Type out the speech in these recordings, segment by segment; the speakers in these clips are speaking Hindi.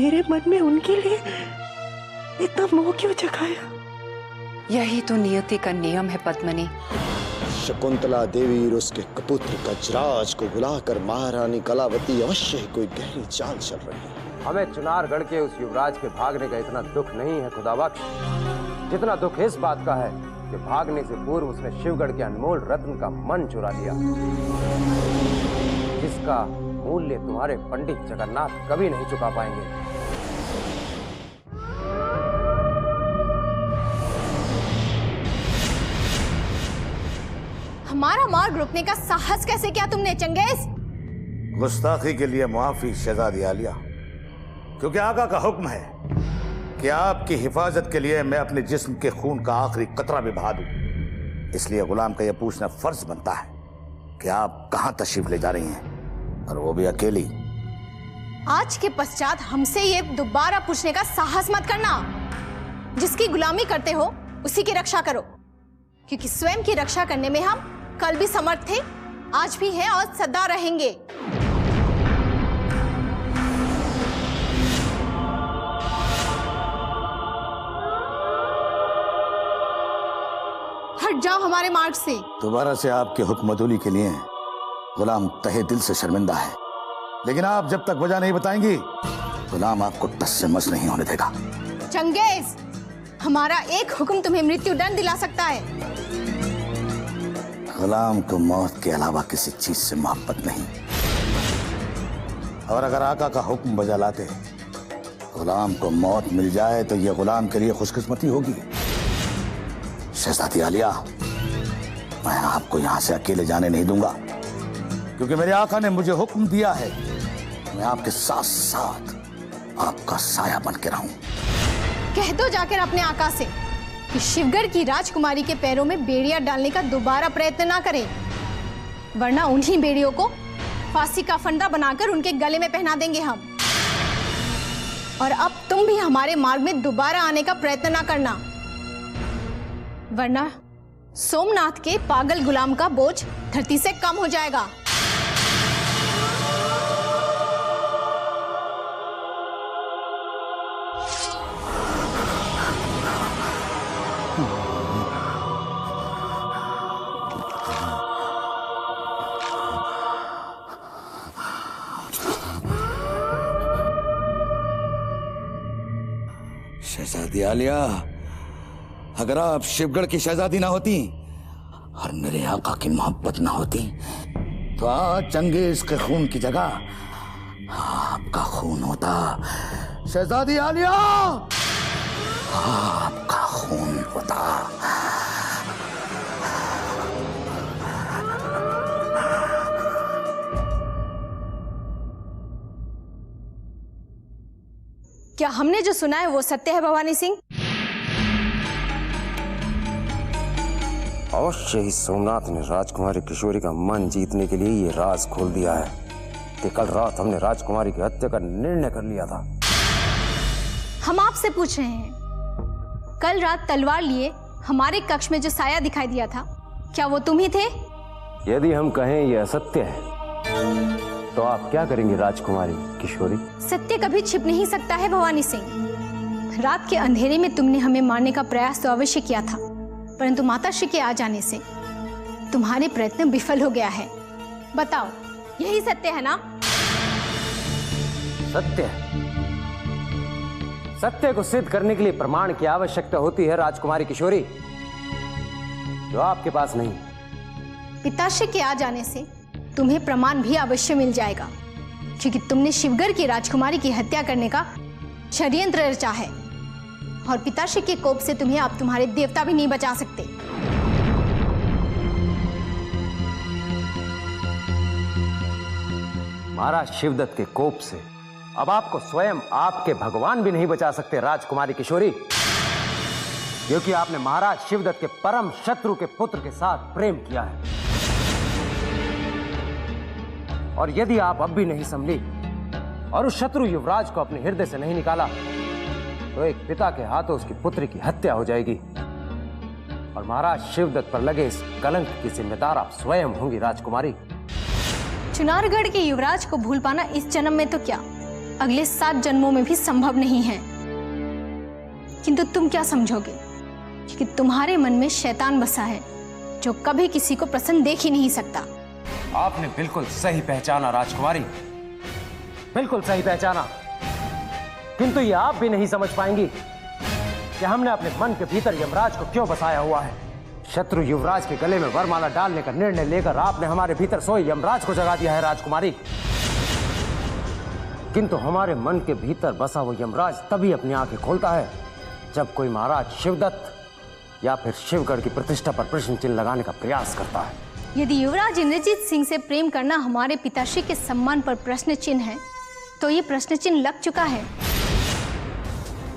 मेरे मन में उनके लिए इतना मोह क्यों जगाया? यही तो नियति का नियम है पद्मनी। शकुंतला देवी और उसके कपुत्र गजराज को बुलाकर महारानी कलावती अवश्य ही कोई गहरी चाल चल रही है। हमें चुनारगढ़ के उस युवराज के भागने का इतना दुख नहीं है खुदाबख्श, जितना दुख इस बात का है कि भागने से पूर्व उसने शिवगढ़ के अनमोल रत्न का मन चुरा लिया, जिसका मूल्य तुम्हारे पंडित जगन्नाथ कभी नहीं चुका पाएंगे। हमारा मार्ग रोकने का साहस कैसे किया तुमने चंगेज? गुस्ताखी के लिए माफी शहजादी आलिया, क्योंकि आका का हुक्म है कि आपकी हिफाजत के लिए मैं अपने जिस्म के खून का आखिरी कतरा भी बहा दूं। इसलिए गुलाम का यह पूछना फर्ज बनता है कि आप कहां तशरीफ ले जा रही हैं, और वो भी अकेली। आज के पश्चात हमसे ये दोबारा पूछने का साहस मत करना। जिसकी गुलामी करते हो उसी की रक्षा करो, क्योंकि स्वयं की रक्षा करने में हम कल भी समर्थ थे, आज भी हैं और सदा रहेंगे। हट जाओ हमारे मार्ग से। दोबारा से आपके हुक्मदुली के लिए गुलाम तहे दिल से शर्मिंदा है, लेकिन आप जब तक वजह नहीं बताएंगी गुलाम आपको टस से मस नहीं होने देगा। चंगेज, हमारा एक हुक्म तुम्हें मृत्यु दंड दिला सकता है। गुलाम को मौत के अलावा किसी चीज से मोहब्बत नहीं, और अगर आका का हुक्म बजा लाते गुलाम को मौत मिल जाए तो यह गुलाम के लिए खुशकिस्मती होगी। शहजादी आलिया, मैं आपको यहां से अकेले जाने नहीं दूंगा, क्योंकि मेरे आका ने मुझे हुक्म दिया है मैं आपके साथ साथ आपका साया बन के रहूं। कह दो जाकर अपने आका से कि शिवगढ़ की राजकुमारी के पैरों में बेड़ियां डालने का दोबारा प्रयत्न ना करें, वरना उन्हीं बेड़ियों को फांसी का फंदा बनाकर उनके गले में पहना देंगे हम। और अब तुम भी हमारे मार्ग में दोबारा आने का प्रयत्न ना करना, वरना सोमनाथ के पागल गुलाम का बोझ धरती से कम हो जाएगा। शहजादी आलिया, अगर आप शिवगढ़ की शहजादी ना होती और मेरे आका की मोहब्बत ना होती तो आज चंगेज के खून की जगह आपका खून होता। शहजादी आलिया, आपका खून होता। क्या हमने जो सुना है वो सत्य है भवानी सिंह? अवश्य ही सोमनाथ ने राजकुमारी किशोरी का मन जीतने के लिए ये राज खोल दिया है कि कल रात हमने राजकुमारी की हत्या का निर्णय कर लिया था। हम आपसे पूछ रहे हैं, कल रात तलवार लिए हमारे कक्ष में जो साया दिखाई दिया था, क्या वो तुम ही थे? यदि हम कहें ये असत्य है तो आप क्या करेंगी राजकुमारी किशोरी? सत्य कभी छिप नहीं सकता है भवानी सिंह। रात के अंधेरे में तुमने हमें मारने का प्रयास तो अवश्य किया था, परंतु माताश्री के आ जाने से तुम्हारे प्रयत्न विफल हो गया है। बताओ, यही सत्य है ना? सत्य? सत्य को सिद्ध करने के लिए प्रमाण की आवश्यकता होती है राजकुमारी किशोरी, जो आपके पास नहीं। पिताश्री के आ जाने से तुम्हें प्रमाण भी अवश्य मिल जाएगा, क्योंकि तुमने शिवगढ़ की राजकुमारी की हत्या करने का षड्यंत्र रचा है, और पिताश्री के कोप से तुम्हें अब तुम्हारे देवता भी नहीं बचा सकते। महाराज शिवदत्त के कोप से अब आपको स्वयं आपके भगवान भी नहीं बचा सकते राजकुमारी किशोरी, क्योंकि आपने महाराज शिवदत्त के परम शत्रु के पुत्र के साथ प्रेम किया है। और यदि आप अब भी नहीं संभली और उस शत्रु युवराज को अपने हृदय से नहीं निकाला तो एक पिता के हाथों उसकी पुत्री की हत्या हो जाएगी, और महाराज शिवदत्त पर लगे इस कलंक की जिम्मेदार आप स्वयं होंगी राजकुमारी। चुनारगढ़ के युवराज को भूल पाना इस जन्म में तो क्या, अगले 7 जन्मों में भी संभव नहीं है। किंतु तुम क्या समझोगे कि तुम्हारे मन में शैतान बसा है जो कभी किसी को प्रसन्न देख ही नहीं सकता। आपने बिल्कुल सही पहचाना राजकुमारी, बिल्कुल सही पहचाना। किंतु ये आप भी नहीं समझ पाएंगी कि हमने अपने मन के भीतर यमराज को क्यों बसाया हुआ है। शत्रु युवराज के गले में वरमाला डालने का निर्णय लेकर आपने हमारे भीतर सोए यमराज को जगा दिया है राजकुमारी। किंतु हमारे मन के भीतर बसा वो यमराज तभी अपनी आंखें खोलता है जब कोई महाराज शिवदत्त या फिर शिवगढ़ की प्रतिष्ठा पर प्रश्न चिन्ह लगाने का प्रयास करता है। यदि युवराज इंद्रजीत सिंह से प्रेम करना हमारे पिताश्री के सम्मान पर प्रश्न चिन्ह है, तो ये प्रश्न चिन्ह लग चुका है।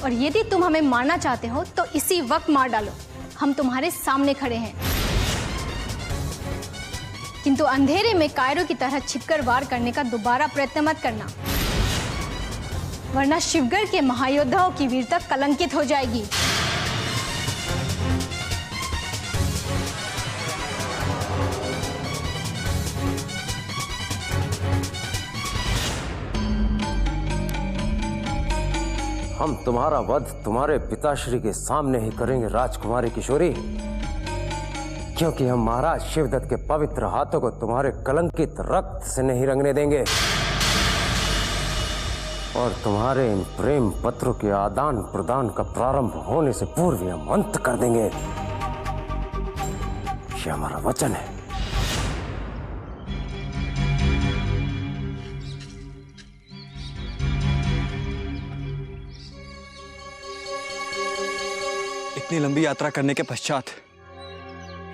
और यदि तुम हमें मारना चाहते हो तो इसी वक्त मार डालो, हम तुम्हारे सामने खड़े हैं। किंतु अंधेरे में कायरों की तरह छिपकर वार करने का दोबारा प्रयत्न मत करना, वरना शिवगढ़ के महायोद्धाओं की वीरता कलंकित हो जाएगी। हम तुम्हारा वध तुम्हारे पिताश्री के सामने ही करेंगे राजकुमारी किशोरी, क्योंकि हम महाराज शिवदत्त के पवित्र हाथों को तुम्हारे कलंकित रक्त से नहीं रंगने देंगे और तुम्हारे इन प्रेम पत्रों के आदान प्रदान का प्रारंभ होने से पूर्व हम अंत कर देंगे। ये हमारा वचन है। इतनी लंबी यात्रा करने के पश्चात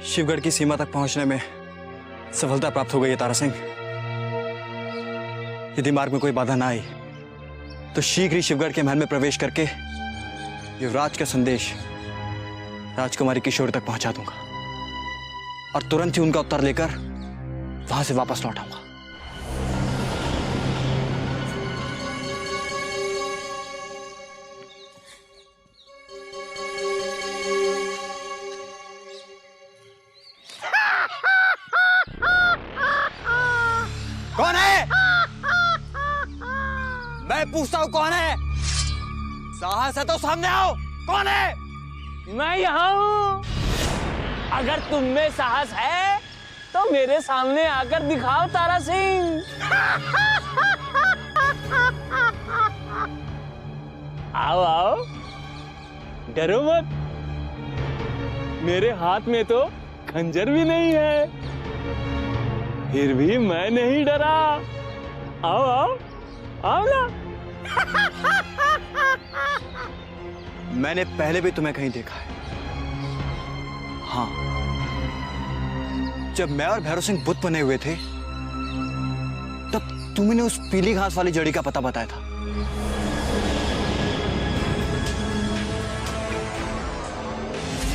शिवगढ़ की सीमा तक पहुंचने में सफलता प्राप्त हो गई है तारा सिंह। यदि मार्ग में कोई बाधा ना आई तो शीघ्र ही शिवगढ़ के महल में प्रवेश करके युवराज का संदेश राजकुमारी किशोरी तक पहुंचा दूंगा और तुरंत ही उनका उत्तर लेकर वहां से वापस लौट आऊंगा। कौन है? मैं पूछता हूं कौन है? साहस है तो सामने आओ। कौन है? मैं यहाँ हूँ। अगर तुम में साहस है तो मेरे सामने आकर दिखाओ तारा सिंह। आओ आओ, डरो मत। मेरे हाथ में तो खंजर भी नहीं है, फिर भी मैं नहीं डरा। आओ आओ आओ ना। मैंने पहले भी तुम्हें कहीं देखा है। हाँ, जब मैं और भैरव सिंह बुत बने हुए थे तब तुमने उस पीली घास वाली जड़ी का पता बताया था।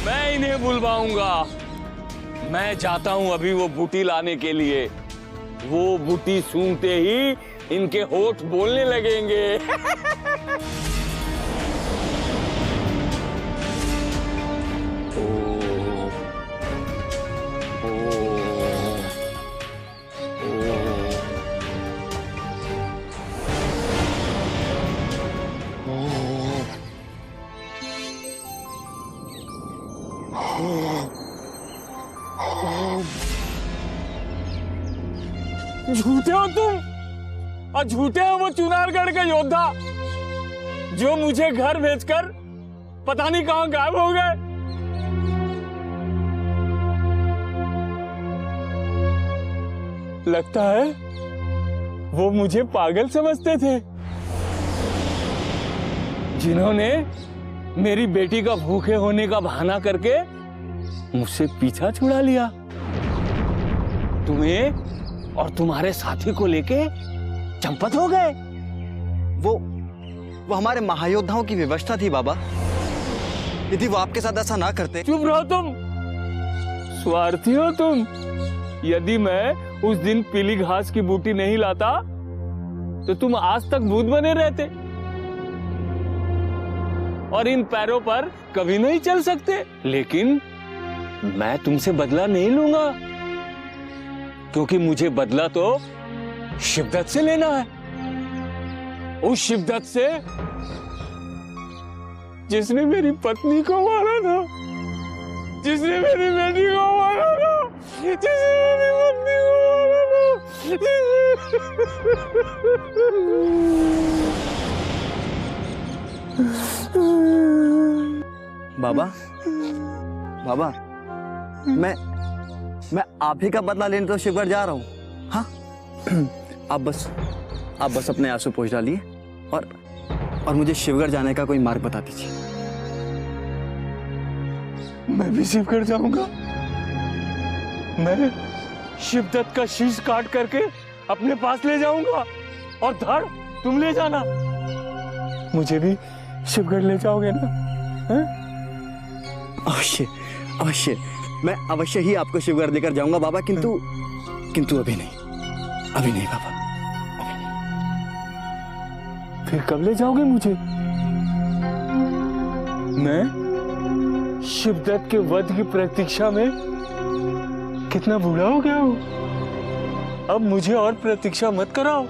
मैं इन्हें बुलवाऊंगा। मैं जाता हूं अभी वो बूटी लाने के लिए। वो बूटी सूंघते ही इनके होठ बोलने लगेंगे। झूठे हो तुम, और झूठे हो वो चुनारगढ़ के योद्धा जो मुझे घर भेजकर पता नहीं कहां गायब हो गए। लगता है वो मुझे पागल समझते थे, जिन्होंने मेरी बेटी का भूखे होने का बहाना करके मुझसे पीछा छुड़ा लिया। तुम्हें और तुम्हारे साथी को लेके चंपत हो गए। वो हमारे महायोद्धाओं की व्यवस्था थी बाबा। यदि वो आपके साथ ऐसा ना करते। चुप रहो तुम, स्वार्थी हो तुम। यदि मैं उस दिन पीली घास की बूटी नहीं लाता तो तुम आज तक भूत बने रहते और इन पैरों पर कभी नहीं चल सकते। लेकिन मैं तुमसे बदला नहीं लूंगा, क्योंकि मुझे बदला तो शिवदत्त से लेना है। उस शिवदत्त से जिसने मेरी पत्नी को मारा था, जिसने मेरी बेटी को मारा था, जिसने मेरी पत्नी को मारा था। बाबा, बाबा, मैं आप ही का बदला लेने तो शिवगढ़ जा रहा हूँ। हाँ, आप बस अपने आंसू पोंछ डालिए और मुझे शिवगढ़ जाने का कोई मार्ग बता दीजिए। मैं भी शिवगढ़ जाऊंगा। मैं शिवदत्त का शीश काट करके अपने पास ले जाऊंगा और धड़ तुम ले जाना। मुझे भी शिवगढ़ ले जाओगे ना? अवश्य अवश्य, मैं अवश्य ही आपको शिवगढ़ लेकर जाऊंगा बाबा, किंतु अभी नहीं बाबा, अभी नहीं। फिर कब ले जाओगे मुझे? मैं शिवदत्त के वध की प्रतीक्षा में कितना बूढ़ा हो गया हूं। अब मुझे और प्रतीक्षा मत कराओ,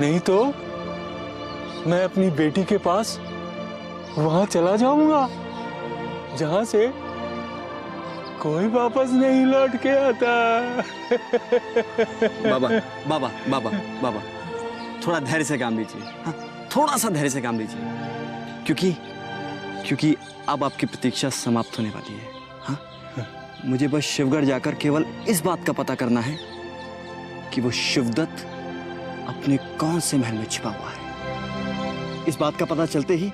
नहीं तो मैं अपनी बेटी के पास वहां चला जाऊंगा जहां से कोई वापस नहीं लौट के आता। बाबा, थोड़ा धैर्य से काम लीजिए। हाँ, थोड़ा सा धैर्य से काम लीजिए, क्योंकि अब आपकी प्रतीक्षा समाप्त होने वाली है। हाँ, मुझे बस शिवगढ़ जाकर केवल इस बात का पता करना है कि वो शिवदत्त अपने कौन से महल में छिपा हुआ है। इस बात का पता चलते ही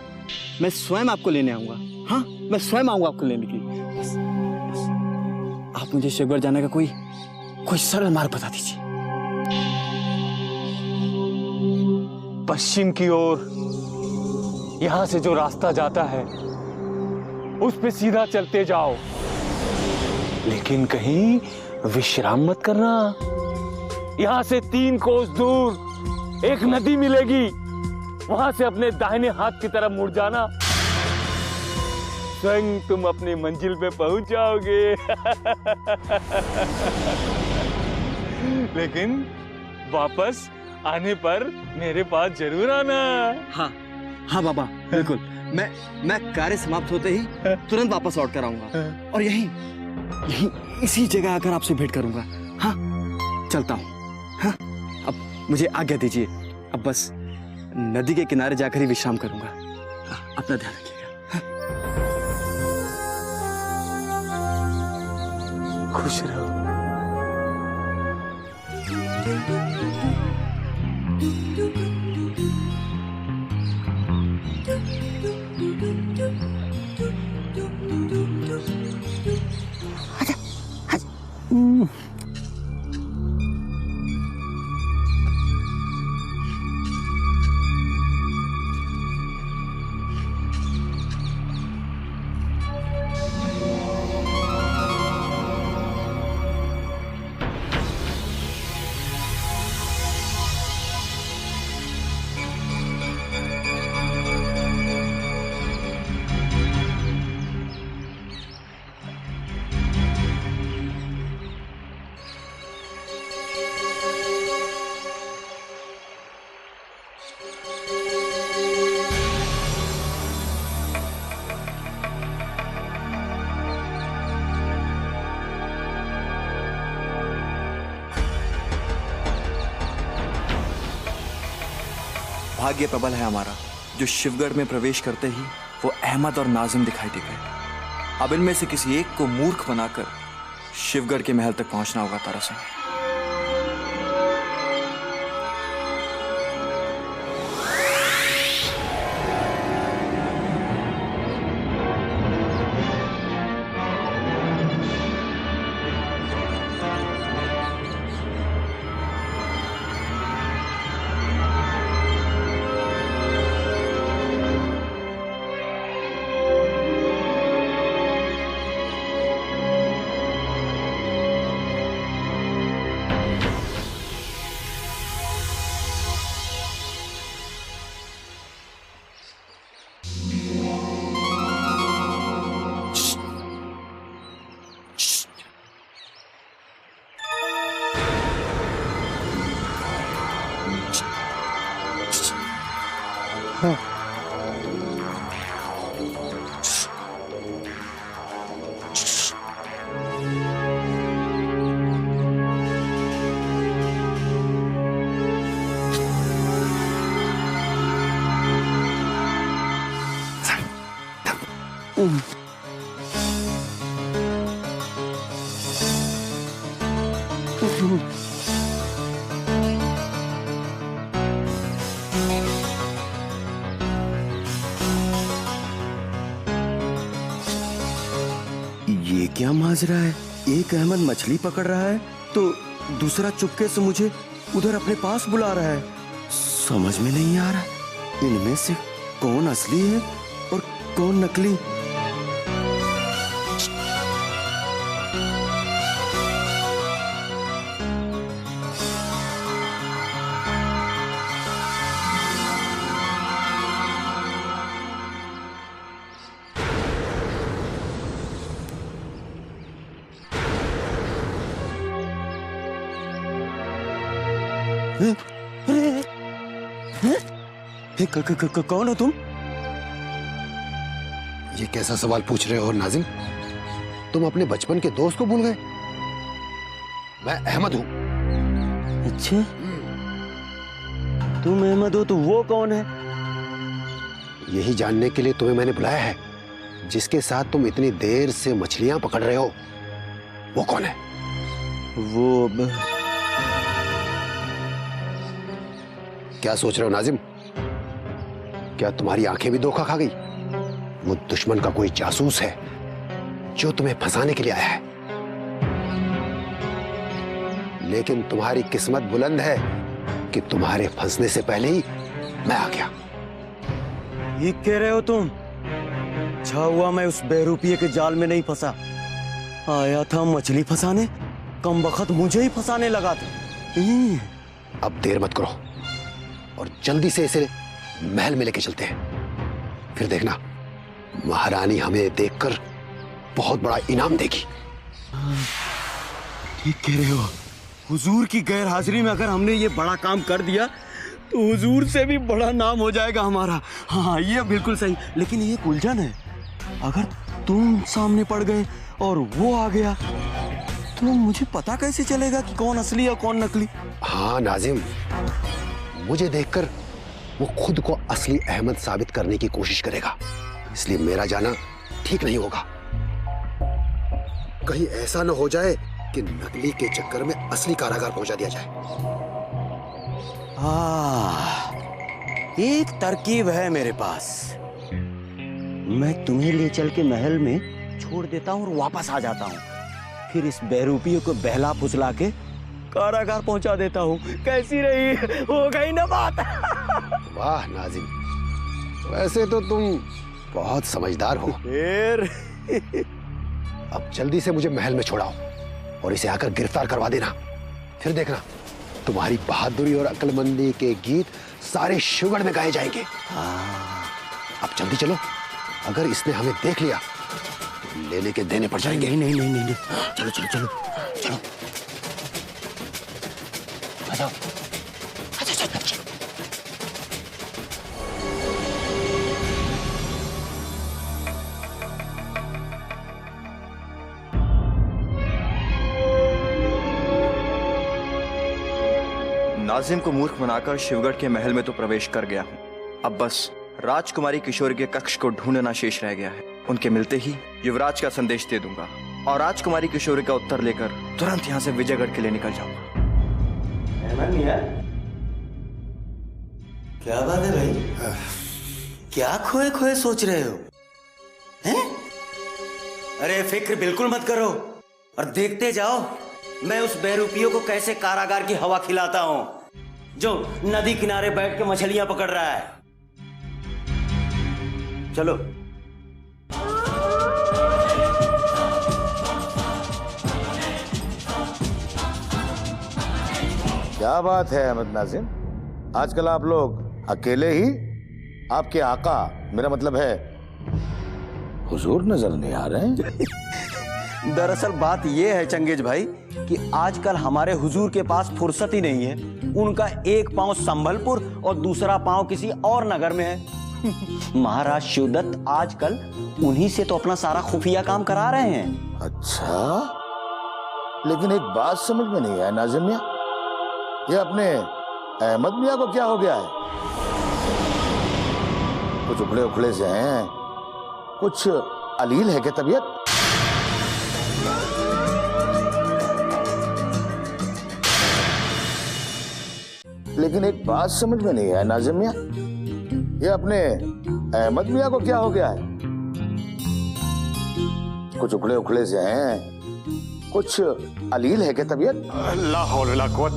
मैं स्वयं आपको लेने आऊंगा। हाँ, मैं स्वयं आऊंगा आपको लेने की। बस आप मुझे शिवगढ़ जाने का कोई सरल मार्ग बता दीजिए। पश्चिम की ओर यहां से जो रास्ता जाता है उस पे सीधा चलते जाओ, लेकिन कहीं विश्राम मत करना। यहां से 3 कोस दूर एक नदी मिलेगी, वहां से अपने दाहिने हाथ की तरफ मुड़ जाना, स्वयं तुम अपनी मंजिल पे पहुंच जाओगे। लेकिन वापस आने पर मेरे पास जरूर आना। हाँ बाबा, बिल्कुल। मैं कार्य समाप्त होते ही तुरंत वापस लौट कर आऊंगा और यहीं इसी जगह आकर आपसे भेंट करूंगा। हाँ, चलता हूँ। हाँ, अब मुझे आज्ञा दीजिए। अब बस नदी के किनारे जाकर ही विश्राम करूंगा। हाँ, अपना ध्यान रखिएगा। खुश रहो। भाग्य प्रबल है हमारा, जो शिवगढ़ में प्रवेश करते ही वो अहमद और नाजिम दिखाई दे गए। अब इनमें से किसी एक को मूर्ख बनाकर शिवगढ़ के महल तक पहुंचना होगा तारासिंह। ये क्या माजरा है? एक अहमद मछली पकड़ रहा है तो दूसरा चुपके से मुझे उधर अपने पास बुला रहा है। समझ में नहीं आ रहा इनमें से कौन असली है और कौन नकली। कौन हो तुम? ये कैसा सवाल पूछ रहे हो नाजिम? तुम अपने बचपन के दोस्त को भूल गए? मैं अहमद हूं। अच्छा, तुम अहमद हो तो वो कौन है? यही जानने के लिए तुम्हें मैंने बुलाया है। जिसके साथ तुम इतनी देर से मछलियां पकड़ रहे हो वो कौन है? वो क्या सोच रहे हो नाजिम? क्या तुम्हारी आंखें भी धोखा खा गई? वो दुश्मन का कोई जासूस है जो तुम्हें फंसाने के लिए आया है। लेकिन तुम्हारी किस्मत बुलंद है कि तुम्हारे फंसने से पहले ही मैं आ गया। ये कह रहे हो तुम? अच्छा हुआ मैं उस बेरुपये के जाल में नहीं फंसा। आया था मछली फंसाने, कम वक्त मुझे ही फंसाने लगा था। अब देर मत करो और जल्दी से इसे महल में लेके चलते हैं। फिर देखना महारानी हमें देखकर बहुत बड़ा इनाम देगी। ठीक कह रहे हो। हुजूर की गैर हाजिरी में अगर हमने ये बड़ा काम कर दिया तो हुजूर से भी बड़ा नाम हो जाएगा हमारा। हाँ, ये बिल्कुल सही। लेकिन ये उलझन है, अगर तुम सामने पड़ गए और वो आ गया तो मुझे पता कैसे चलेगा कि कौन असली और कौन नकली? हाँ नाजिम, मुझे देखकर वो खुद को असली अहमद साबित करने की कोशिश करेगा, इसलिए मेरा जाना ठीक नहीं होगा। कहीं ऐसा न हो जाए कि नकली के चक्कर में असली कारागार पहुंचा दिया जाए। एक तरकीब है मेरे पास। मैं तुम्हें ले चल के महल में छोड़ देता हूँ और वापस आ जाता हूँ। फिर इस बेरूपियों को बहला फुसला के कारागार पहुंचा देता हूँ। कैसी रही? हो गई ना बात? वाह नाजिम, वैसे तो तुम बहुत समझदार हो। फिर अब जल्दी से मुझे महल में छोड़ाओ और इसे आकर गिरफ्तार करवा देना। फिर देखना तुम्हारी बहादुरी और अक्लमंदी के गीत सारे शिवगढ़ में गाए जाएंगे। अब जल्दी चलो, अगर इसने हमें देख लिया तो लेने के देने पड़ जाएंगे। नहीं, चलो चलो चलो चलो। जाओ। नाजिम को मूर्ख बनाकर शिवगढ़ के महल में तो प्रवेश कर गया हूँ। अब बस राजकुमारी किशोरी के कक्ष को ढूंढना शेष रह गया है। उनके मिलते ही युवराज का संदेश दे दूंगा और राजकुमारी किशोरी का उत्तर लेकर तुरंत यहाँ से विजयगढ़ के लिए निकल जाऊंगा। क्या बात है भाई? क्या खोए खोए सोच रहे हो? हैं? अरे फिक्र बिल्कुल मत करो और देखते जाओ मैं उस बेरूपियों को कैसे कारागार की हवा खिलाता हूं, जो नदी किनारे बैठ के मछलियां पकड़ रहा है। चलो। क्या बात है अहमद नाजिम, आजकल आप लोग अकेले ही? आपके आका, मेरा मतलब है हुजूर, नजर नहीं आ रहे हैं। दरअसल बात यह है चंगेज भाई कि आजकल हमारे हुजूर के पास फुर्सत ही नहीं है। उनका एक पांव संभलपुर और दूसरा पांव किसी और नगर में है। महाराज शिवदत्त आजकल उन्हीं से तो अपना सारा खुफिया काम करा रहे हैं। अच्छा, लेकिन एक बात समझ में नहीं आया नाजिम मियां, ये अपने अहमद मियां को क्या हो गया है? कुछ उखड़े उखड़े से हैं, कुछ अलील है क्या तबीयत? लेकिन एक बात समझ में नहीं आया नाजिम मियां, ये अपने अहमद मियां को क्या हो गया है? कुछ उखड़े उखड़े से हैं, कुछ अलील है क्या तबीयत? अल्लाह हौल वला कुव्वत,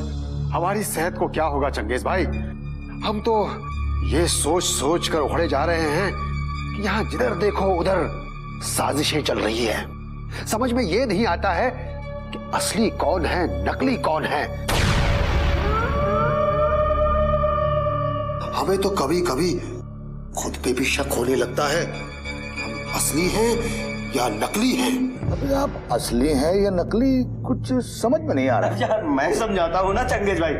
हमारी सेहत को क्या होगा चंगेज भाई? हम तो ये सोच सोच कर उखड़े जा रहे हैं कि यहाँ जिधर देखो उधर साजिशें चल रही है। समझ में ये नहीं आता है कि असली कौन है, नकली कौन है। हमें तो कभी कभी खुद पे भी शक होने लगता है, हम असली हैं या नकली हैं। अबे आप असली हैं या नकली कुछ समझ में नहीं आ रहा है। यार मैं समझाता हूँ ना चंगेज भाई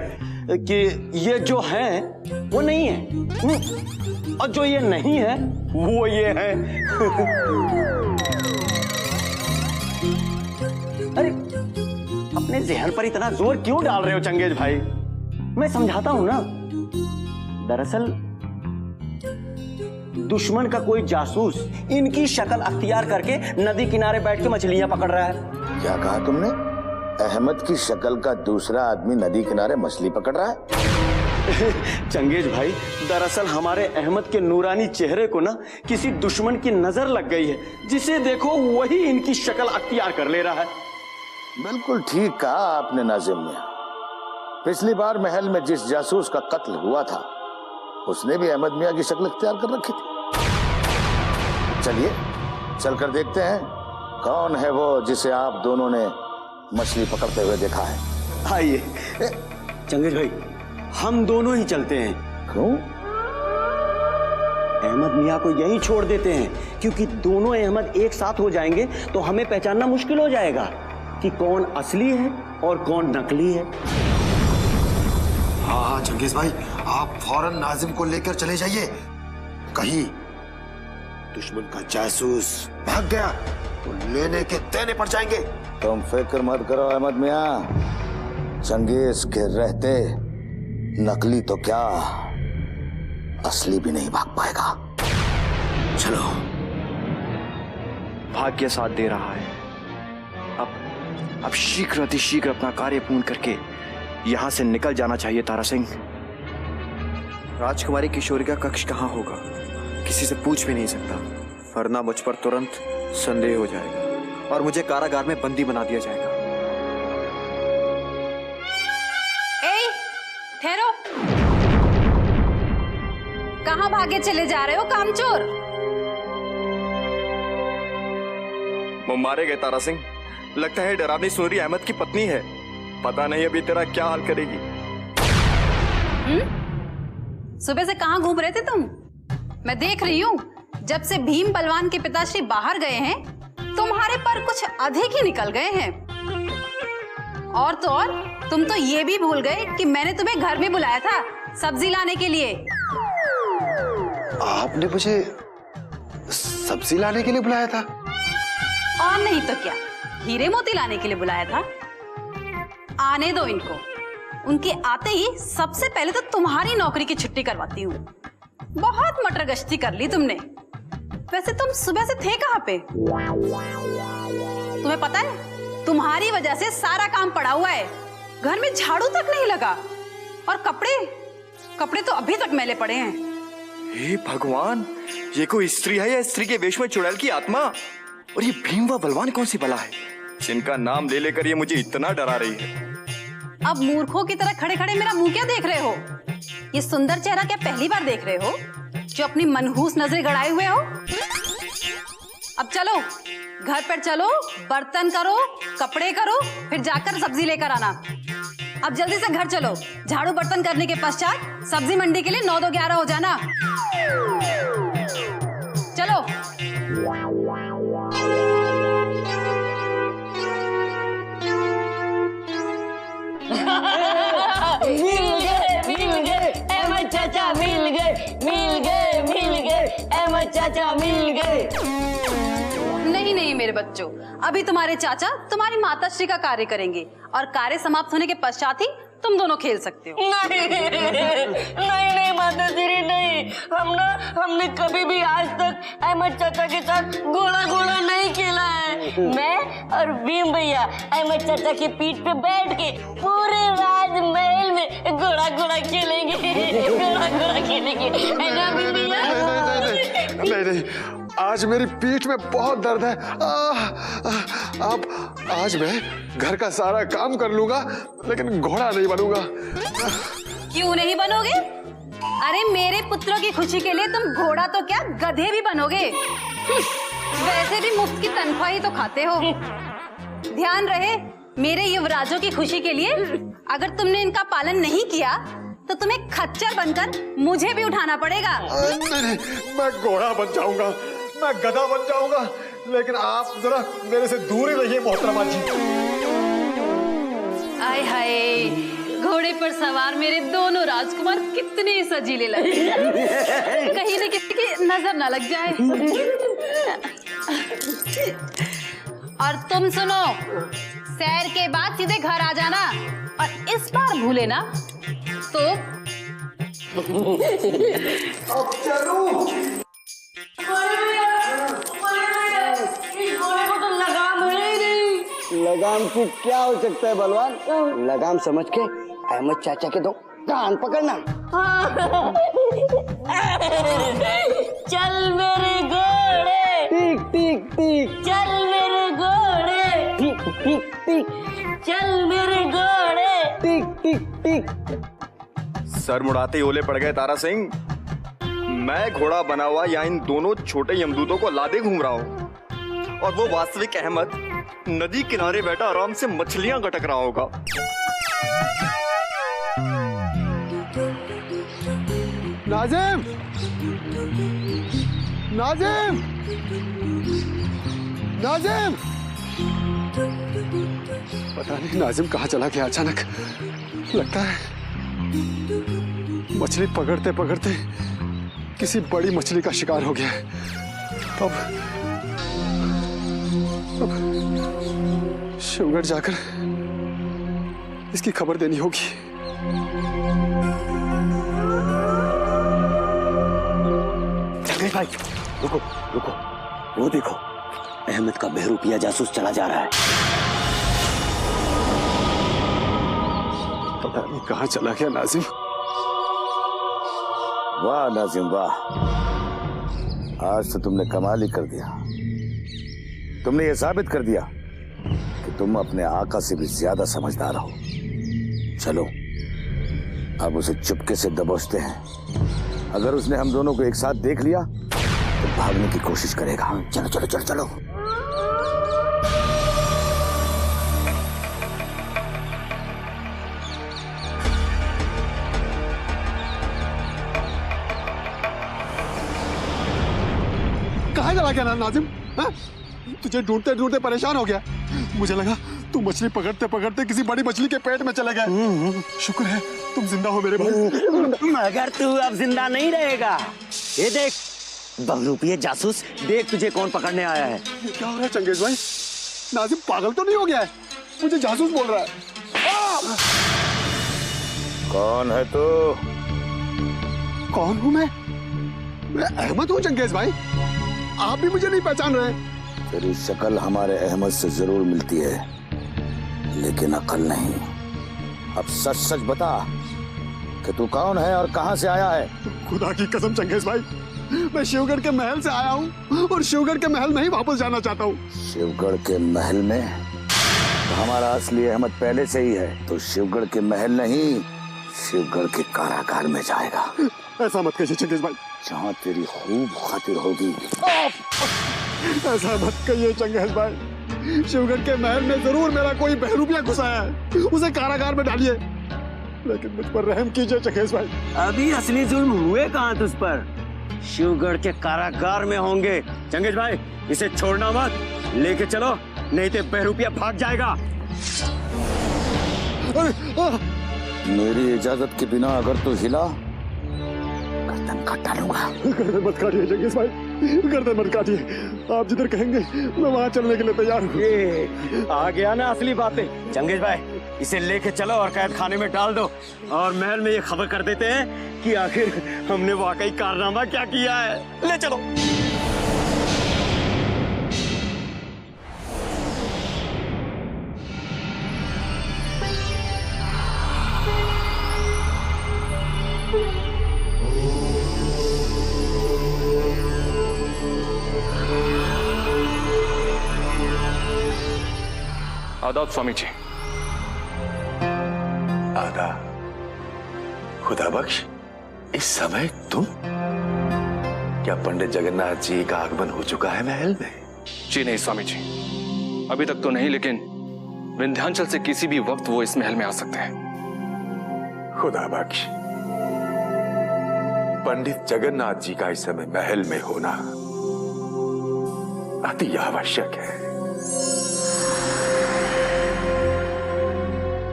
कि ये जो हैं वो नहीं है और जो ये नहीं है वो ये है। अरे अपने जहन पर इतना जोर क्यों डाल रहे हो चंगेज भाई? मैं समझाता हूं ना। दरअसल दुश्मन का कोई जासूस इनकी शक्ल अख्तियार करके नदी किनारे बैठ के मछलियां पकड़ रहा है। क्या कहा तुमने? अहमद की शक्ल का दूसरा आदमी नदी किनारे मछली पकड़ रहा है? चंगेज भाई दरअसल हमारे अहमद के नूरानी चेहरे को ना किसी दुश्मन की नजर लग गई है, जिसे देखो वही इनकी शक्ल अख्तियार कर ले रहा है। बिल्कुल ठीक कहा आपने नाजिम मियां। पिछली बार महल में जिस जासूस का कत्ल हुआ था उसने भी अहमद मियां की शक्ल इख्तियार कर रखी थी। चलिए चलकर देखते हैं कौन है वो जिसे आप दोनों ने मछली पकड़ते हुए देखा है। आइए चंगेज भाई हम दोनों ही चलते हैं। क्यों? अहमद मियां को यहीं छोड़ देते हैं, क्योंकि दोनों अहमद एक साथ हो जाएंगे तो हमें पहचानना मुश्किल हो जाएगा कि कौन असली है और कौन नकली है। हाँ हाँ चंगेज भाई, आप फौरन नाजिम को लेकर चले जाइए। कहीं दुश्मन का जासूस भाग गया तो लेने के देने पड़ जाएंगे। तुम फिक्र मत करो अहमद मियां, चंगेज के रहते नकली तो क्या असली भी नहीं भाग पाएगा। चलो। भाग्य साथ दे रहा है। अब शीघ्र अतिशीघ्र अपना कार्य पूर्ण करके यहां से निकल जाना चाहिए तारा सिंह। राजकुमारी किशोरी का कक्ष कहां होगा किसी से पूछ भी नहीं सकता, वरना मुझ पर तुरंत संदेह हो जाएगा और मुझे कारागार में बंदी बना दिया जाएगा। ए, ठहरो। कहां भागे चले जा रहे हो कामचोर? वो मारे गए तारा सिंह। लगता है डरावनी सुनरी अहमद की पत्नी है। पता नहीं अभी तेरा क्या हाल करेगी। सुबह से कहां घूम रहे थे तुम? मैं देख रही हूँ जब से भीम बलवान के पिताश्री बाहर गए हैं तुम्हारे पर कुछ अधिक ही निकल गए हैं। और तो और तुम तो ये भी भूल गए कि मैंने तुम्हें घर में बुलाया था सब्जी लाने के लिए। आपने मुझे सब्जी लाने के लिए बुलाया था? और नहीं तो क्या, हीरे मोती लाने के लिए बुलाया था। आने दो इनको, उनके आते ही सबसे पहले तो तुम्हारी नौकरी की छुट्टी करवाती हूँ। बहुत मटर गश्ती कर ली तुमने। वैसे तुम सुबह से थे कहाँ पे? तुम्हें पता है तुम्हारी वजह से सारा काम पड़ा हुआ है, घर में झाड़ू तक नहीं लगा और कपड़े तो अभी तक मैले पड़े हैं। हे भगवान, ये कोई स्त्री है या स्त्री के वेश में चुड़ैल की आत्मा? और ये भीम व बलवान कौन सी बला है जिनका नाम ले लेकर ये मुझे इतना डरा रही है? अब मूर्खों की तरह खड़े खड़े मेरा मुंह क्या देख रहे हो? ये सुंदर चेहरा क्या पहली बार देख रहे हो जो अपनी मनहूस नजरें गड़ाए हुए हो? अब चलो घर पर चलो, बर्तन करो, कपड़े करो, फिर जाकर सब्जी लेकर आना। अब जल्दी से घर चलो। झाड़ू बर्तन करने के पश्चात सब्जी मंडी के लिए 9-2-11 हो जाना। चलो। चाचा मिल गए। नहीं नहीं मेरे बच्चों, अभी तुम्हारे चाचा तुम्हारी माताश्री का कार्य करेंगे और कार्य समाप्त होने के पश्चात ही तुम दोनों खेल सकते हो। नहीं माताश्री नहीं, हमने कभी भी आज तक अहमद चाचा के साथ घोड़ा घोड़ा नहीं खेला है। मैं और भीम भैया अहमद चाचा की पीठ पे बैठ के पूरे राजमहल में घोड़ा घोड़ा खेलेंगे, घोड़ा घोड़ा खेलेंगे, है ना भीम भैया? नहीं, आज मेरी पीठ में बहुत दर्द है। अब आज मैं घर का सारा काम कर लूंगा, लेकिन घोड़ा नहीं बनूंगा। क्यों नहीं बनोगे? अरे मेरे पुत्रों की खुशी के लिए तुम घोड़ा तो क्या गधे भी बनोगे। वैसे भी मुफ्त की तनख्वाह ही तो खाते हो। ध्यान रहे, मेरे युवराजों की खुशी के लिए अगर तुमने इनका पालन नहीं किया तो तुम्हें खच्चर बनकर मुझे भी उठाना पड़ेगा। नहीं, मैं घोड़ा बन जाऊंगा, मैं गधा बन जाऊंगा, लेकिन आप जरा मेरे से दूर ही रहिए मोहतरमा जी। आय हाय, घोड़े पर सवार मेरे दोनों राजकुमार कितने सजीले लगे। कहीं न किसी की नजर न लग जाए। और तुम सुनो, सैर के बाद सीधे घर आ जाना, और इस बार भूले ना तो अब चलूं। लगाम की क्या हो सकता है बलवान? लगाम समझ के अहमद चाचा के दो कान पकड़ना। चल मेरे घोड़े, टिक टिक टिक, चल मेरे घोड़े, टिक टिक टिक, चल मेरे घोड़े, टिक टिक टिक। सर मुड़ाते ओले पड़ गए तारा सिंह। मैं घोड़ा बना हुआ या इन दोनों छोटे यमदूतों को लादे घूम रहा हूँ, और वो वास्तविक अहमद नदी किनारे बैठा आराम से मछलियां गटक रहा होगा। नाजिम, नाजिम, नाजिम। पता नहीं नाजिम कहाँ चला गया अचानक। लगता है मछली पकड़ते पकड़ते किसी बड़ी मछली का शिकार हो गया है। अब शिवगढ़ जाकर इसकी खबर देनी होगी। जंगेश भाई, रुको रुको, वो देखो अहमद का बहरूपिया जासूस चला जा रहा है। पता नहीं कहाँ चला गया नाजिम। वाह नाजिम वाह, आज तो तुमने कमाल ही कर दिया। तुमने ये साबित कर दिया कि तुम अपने आका से भी ज्यादा समझदार हो। चलो अब उसे चुपके से दबोचते हैं। अगर उसने हम दोनों को एक साथ देख लिया तो भागने की कोशिश करेगा। चलो चलो चलो चलो। कहाँ चला गया नाजिम? हाँ? तुझे ढूंढते ढूंढते परेशान हो गया। मुझे लगा तू मछली पकड़ते पकड़ते किसी बड़ी मछली के पेट में चले गए। शुक्र है तुम जिंदा हो मेरे भाई। मगर तू अब जिंदा नहीं रहेगा। ये देख बहरूपिया जासूस, देख तुझे कौन पकड़ने आया है। क्या हो रहा है चंगेज भाई? नाजिम पागल तो नहीं हो गया है? मुझे जासूस बोल रहा है। कौन है तू? कौन हूँ मैं अहमद हूँ चंगेज भाई। आप भी मुझे नहीं पहचान रहे? तेरी शक्ल हमारे अहमद से जरूर मिलती है, लेकिन अकल नहीं। अब सच सच बता कि तू कौन है और कहां से आया है। खुदा की कसम चंगेज भाई, मैं शिवगढ़ के महल से आया हूँ और शिवगढ़ के महल में ही वापस जाना चाहता हूँ। शिवगढ़ के महल में? तो हमारा असली अहमद पहले से ही है। तो शिवगढ़ के महल नहीं, शिवगढ़ के कारागार में जाएगा। ऐसा मत कहिए चंगेज भाई। जहाँ तेरी खूब खातिर होगी। ऐसा मत कहिए चंगेज भाई। शिवगढ़ के महल में जरूर मेरा कोई बहरूपिया घुसाया है, उसे कारागार में डालिए, लेकिन मुझ पर रहम कीजिए चंगेज भाई। अभी असली जुल्म हुए कहाँ तुझ पर? शिवगढ़ के कारागार में होंगे। चंगेज भाई इसे छोड़ना मत, लेके चलो, नहीं तो बहरूपिया भाग जाएगा। मेरी इजाजत के बिना अगर तू हिला गर्दन काट डालूंगा। मत काटिए चंगेज भाई। गर्दन मत काटिए, आप जिधर कहेंगे मैं वहां चलने के लिए तैयार हूँ। आ गया ना असली बातें। चंगेज भाई, इसे लेके चलो और कैद खाने में डाल दो, और महल में ये खबर कर देते हैं कि आखिर हमने वाकई कारनामा क्या किया है। ले चलो। आदाब स्वामी जी। आदाब। खुदा बख्श, इस समय तुम? क्या पंडित जगन्नाथ जी का आगमन हो चुका है महल में? जी नहीं स्वामी जी, अभी तक तो नहीं, लेकिन विंध्याचल से किसी भी वक्त वो इस महल में आ सकते हैं। खुदा बख्श, पंडित जगन्नाथ जी का इस समय महल में होना अति आवश्यक है,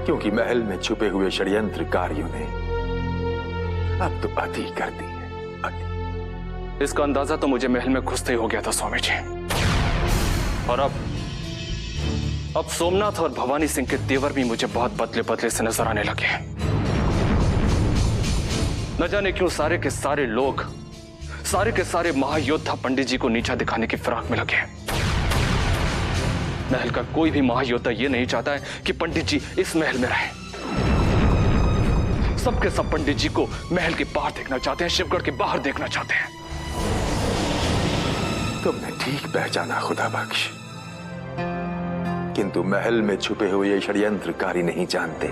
क्योंकि महल में छुपे हुए षड्यंत्रकारियों ने अब तो अति कर दी है, अति। इसका अंदाजा तो मुझे महल में घुसते ही हो गया था स्वामी जी, और अब सोमनाथ और भवानी सिंह के तेवर भी मुझे बहुत बदले बदले से नजर आने लगे हैं। न जाने क्यों सारे के सारे लोग, सारे के सारे महायोद्धा पंडित जी को नीचा दिखाने की फिराक में लगे हैं। महल का कोई भी महायोद्धा ये नहीं चाहता है कि पंडित जी इस महल में रहें। सबके सब पंडित जी को महल के बाहर देखना चाहते हैं, शिवगढ़ के बाहर देखना चाहते हैं। तुमने ठीक पहचाना खुदा बख्श, किंतु महल में छुपे हुए ये षड्यंत्रकारी नहीं जानते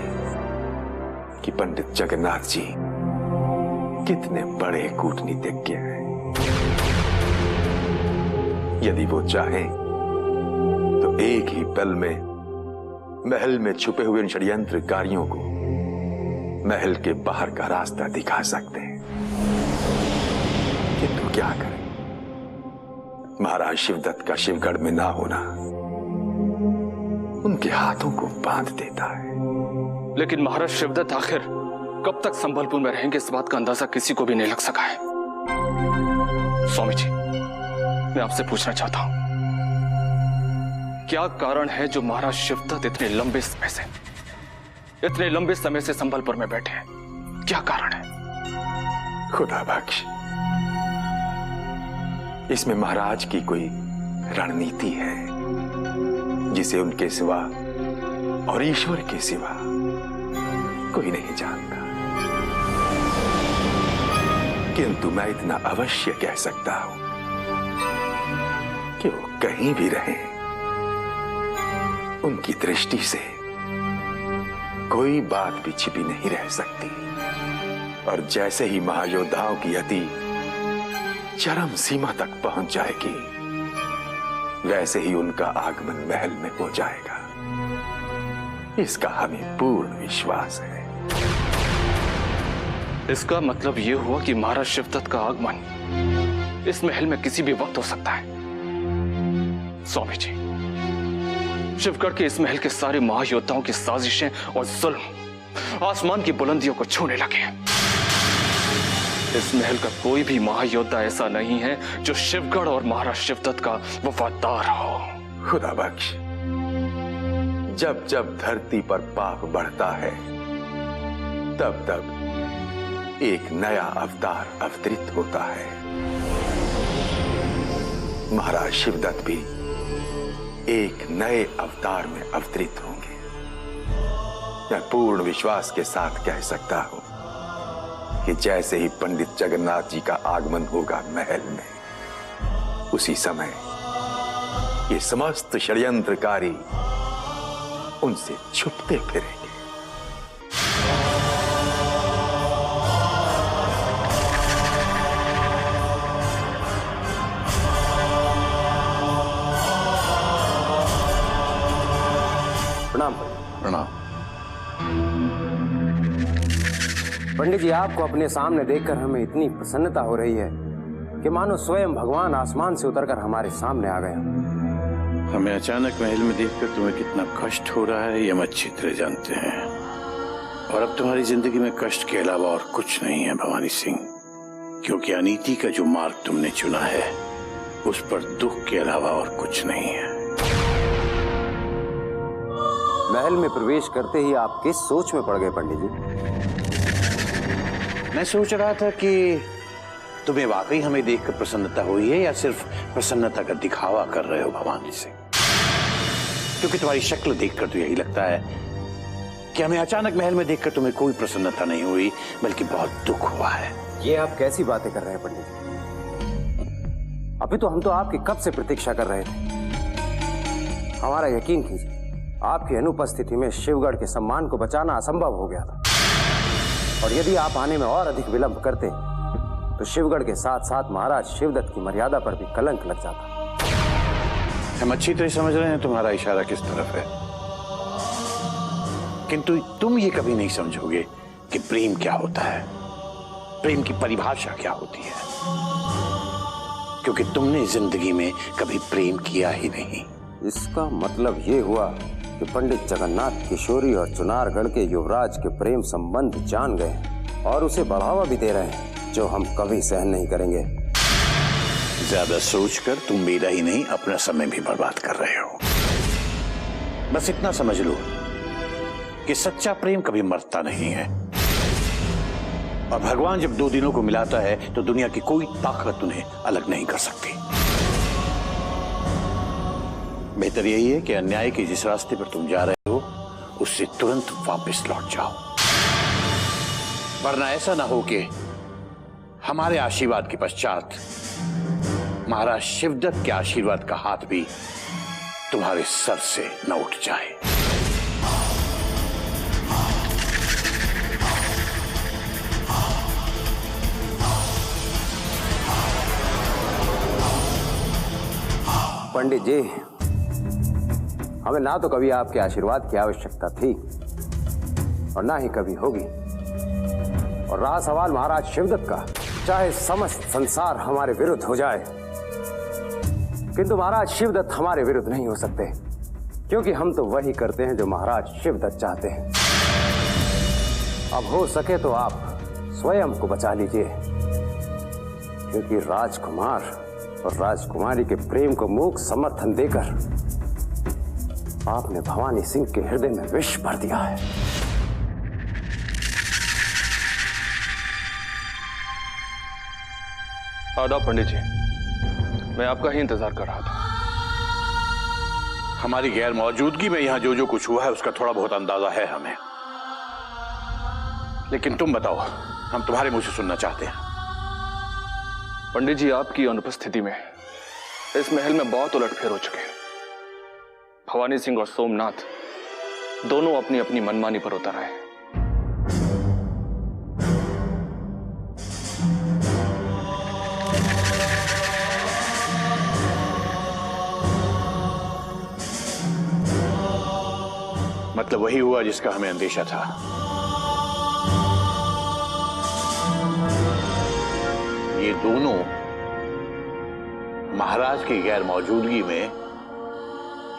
कि पंडित जगन्नाथ जी कितने बड़े कूटनीतिज्ञ हैं। यदि वो चाहें तो एक ही पल में महल में छुपे हुए इन षड्यंत्रकारियों को महल के बाहर का रास्ता दिखा सकते हैं, किंतु क्या करें, महाराज शिवदत्त का शिवगढ़ में ना होना उनके हाथों को बांध देता है। लेकिन महाराज शिवदत्त आखिर कब तक संबलपुर में रहेंगे, इस बात का अंदाजा किसी को भी नहीं लग सका है। स्वामी जी, मैं आपसे पूछना चाहता हूं, क्या कारण है जो महाराज शिवदत्त इतने लंबे समय से संबलपुर में बैठे हैं? क्या कारण है? खुदा बख्श, इसमें महाराज की कोई रणनीति है जिसे उनके सिवा और ईश्वर के सिवा कोई नहीं जानता। किंतु मैं इतना अवश्य कह सकता हूं कि वो कहीं भी रहें, उनकी दृष्टि से कोई बात भी छिपी नहीं रह सकती। और जैसे ही महायोद्धाओं की अति चरम सीमा तक पहुंच जाएगी, वैसे ही उनका आगमन महल में हो जाएगा। इसका हमें पूर्ण विश्वास है। इसका मतलब यह हुआ कि महाराज शिवदत्त का आगमन इस महल में किसी भी वक्त हो सकता है। स्वामी जी, शिवगढ़ के इस महल के सारे महायोद्धाओं की साजिशें और जुल्म आसमान की बुलंदियों को छूने लगे हैं। इस महल का कोई भी महायोद्धा ऐसा नहीं है जो शिवगढ़ और महाराज शिवदत्त का वफादार हो। खुदा बख्श, जब जब धरती पर पाप बढ़ता है, तब तब एक नया अवतार अवतरित होता है। महाराज शिवदत्त भी एक नए अवतार में अवतरित होंगे। मैं पूर्ण विश्वास के साथ कह सकता हूं कि जैसे ही पंडित जगन्नाथ जी का आगमन होगा महल में, उसी समय ये समस्त षड्यंत्रकारी उनसे छुपते फिरेंगे। प्रणाम। प्रणाम। पंडित जी, आपको अपने सामने देखकर हमें इतनी प्रसन्नता हो रही है कि मानो स्वयं भगवान आसमान से उतरकर हमारे सामने आ गया। हमें अचानक महल में देखकर तुम्हें कितना कष्ट हो रहा है, ये हम अच्छी तरह जानते हैं। और अब तुम्हारी जिंदगी में कष्ट के अलावा और कुछ नहीं है भवानी सिंह, क्योंकि अनीति का जो मार्ग तुमने चुना है उस पर दुख के अलावा और कुछ नहीं है। महल में प्रवेश करते ही आप किस सोच में पड़ गए पंडित जी? मैं सोच रहा था कि तुम्हें वाकई हमें देखकर प्रसन्नता हुई है या सिर्फ प्रसन्नता का दिखावा कर रहे हो भवानी से, क्योंकि तुम्हारी शक्ल देखकर तो यही लगता है कि हमें अचानक महल में देखकर तुम्हें कोई प्रसन्नता नहीं हुई बल्कि बहुत दुख हुआ है। ये आप कैसी बातें कर रहे हैं पंडित जी? अभी तो हम तो आपकी कब से प्रतीक्षा कर रहे थे। हमारा यकीन कीजिए, आपकी अनुपस्थिति में शिवगढ़ के सम्मान को बचाना असंभव हो गया था, और यदि आप आने में और अधिक विलंब करते तो शिवगढ़ के साथ साथ महाराज शिवदत्त की मर्यादा पर भी कलंक लग जाता। हम अच्छी तरह समझ रहे हैं तुम्हारा इशारा किस तरफ है, किंतु तुम ये कभी नहीं समझोगे कि प्रेम क्या होता है, प्रेम की परिभाषा क्या होती है, क्योंकि तुमने जिंदगी में कभी प्रेम किया ही नहीं। इसका मतलब ये हुआ कि पंडित जगन्नाथ किशोरी और चुनारगढ़ के युवराज के प्रेम संबंध जान गए और उसे बढ़ावा भी दे रहे हैं, जो हम कभी सहन नहीं करेंगे। ज्यादा सोचकर तुम मेरा ही नहीं अपना समय भी बर्बाद कर रहे हो। बस इतना समझ लो कि सच्चा प्रेम कभी मरता नहीं है, और भगवान जब दो दिनों को मिलाता है तो दुनिया की कोई ताकत उन्हें अलग नहीं कर सकती। बेहतर यही है कि अन्याय के जिस रास्ते पर तुम जा रहे हो उससे तुरंत वापस लौट जाओ, वरना ऐसा ना हो कि हमारे आशीर्वाद के पश्चात महाराज शिवदत्त के आशीर्वाद का हाथ भी तुम्हारे सर से न उठ जाए। पंडित जी, हमें ना तो कभी आपके आशीर्वाद की आवश्यकता थी और ना ही कभी होगी, और रहा सवाल महाराज शिवदत्त का, चाहे समस्त संसार हमारे विरुद्ध हो जाए, किंतु महाराज शिवदत्त हमारे विरुद्ध नहीं हो सकते, क्योंकि हम तो वही करते हैं जो महाराज शिवदत्त चाहते हैं। अब हो सके तो आप स्वयं को बचा लीजिए, क्योंकि राजकुमार और राजकुमारी के प्रेम को मूक समर्थन देकर आपने भवानी सिंह के हृदय में विष भर दिया है। आदाब पंडित जी, मैं आपका ही इंतजार कर रहा था। हमारी गैर मौजूदगी में यहां जो जो कुछ हुआ है उसका थोड़ा बहुत अंदाजा है हमें, लेकिन तुम बताओ, हम तुम्हारे मुंह से सुनना चाहते हैं। पंडित जी, आपकी अनुपस्थिति में इस महल में बहुत उलटफेर हो चुके हैं। भवानी सिंह और सोमनाथ दोनों अपनी अपनी मनमानी पर उतर आए। मतलब वही हुआ जिसका हमें अंदेशा था। ये दोनों महाराज की गैर मौजूदगी में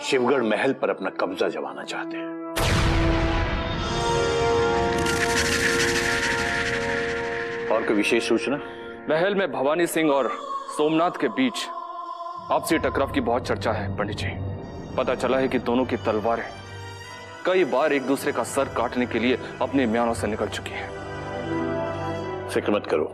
शिवगढ़ महल पर अपना कब्जा जमाना चाहते हैं। और कोई विशेष सूचना? महल में भवानी सिंह और सोमनाथ के बीच आपसी टकराव की बहुत चर्चा है पंडित जी। पता चला है कि दोनों की तलवारें कई बार एक दूसरे का सर काटने के लिए अपने म्यानों से निकल चुकी हैं। फिक्र मत करो,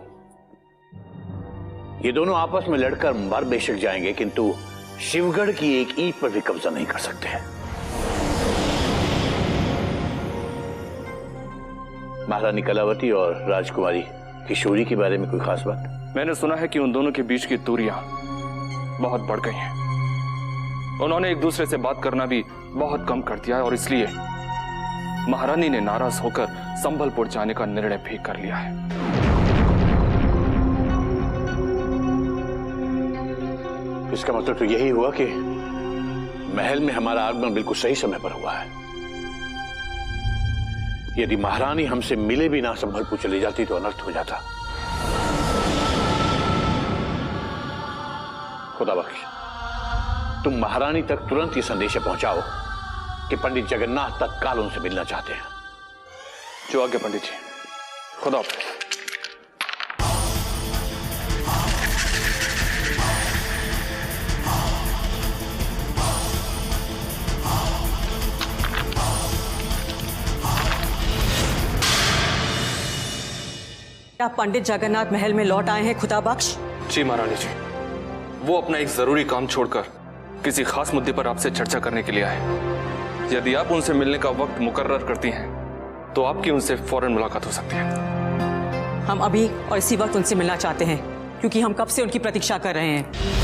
ये दोनों आपस में लड़कर मर बेशक जाएंगे, किंतु शिवगढ़ की एक ईंट पर भी कब्जा नहीं कर सकते हैं। महारानी कलावती और राजकुमारी किशोरी के बारे में कोई खास बात? मैंने सुना है कि उन दोनों के बीच की दूरियां बहुत बढ़ गई हैं। उन्होंने एक दूसरे से बात करना भी बहुत कम कर दिया है, और इसलिए महारानी ने नाराज होकर संभलपुर जाने का निर्णय भी कर लिया है। इसका मतलब तो यही हुआ कि महल में हमारा आगमन बिल्कुल सही समय पर हुआ है। यदि महारानी हमसे मिले भी ना संभलपुर चली जाती तो अनर्थ हो जाता। खुदा बख्श, तुम महारानी तक तुरंत ये संदेश पहुंचाओ कि पंडित जगन्नाथ तत्काल उनसे मिलना चाहते हैं। जो आगे पंडित जी, खुदा हाफिज। आप पंडित जगन्नाथ महल में लौट आए हैं खुदा बख्श? जी महारानी जी, वो अपना एक जरूरी काम छोड़कर किसी खास मुद्दे पर आपसे चर्चा करने के लिए आए। यदि आप उनसे मिलने का वक्त मुकर्रर करती हैं तो आपकी उनसे फौरन मुलाकात हो सकती है। हम अभी और इसी वक्त उनसे मिलना चाहते हैं, क्योंकि हम कब से उनकी प्रतीक्षा कर रहे हैं।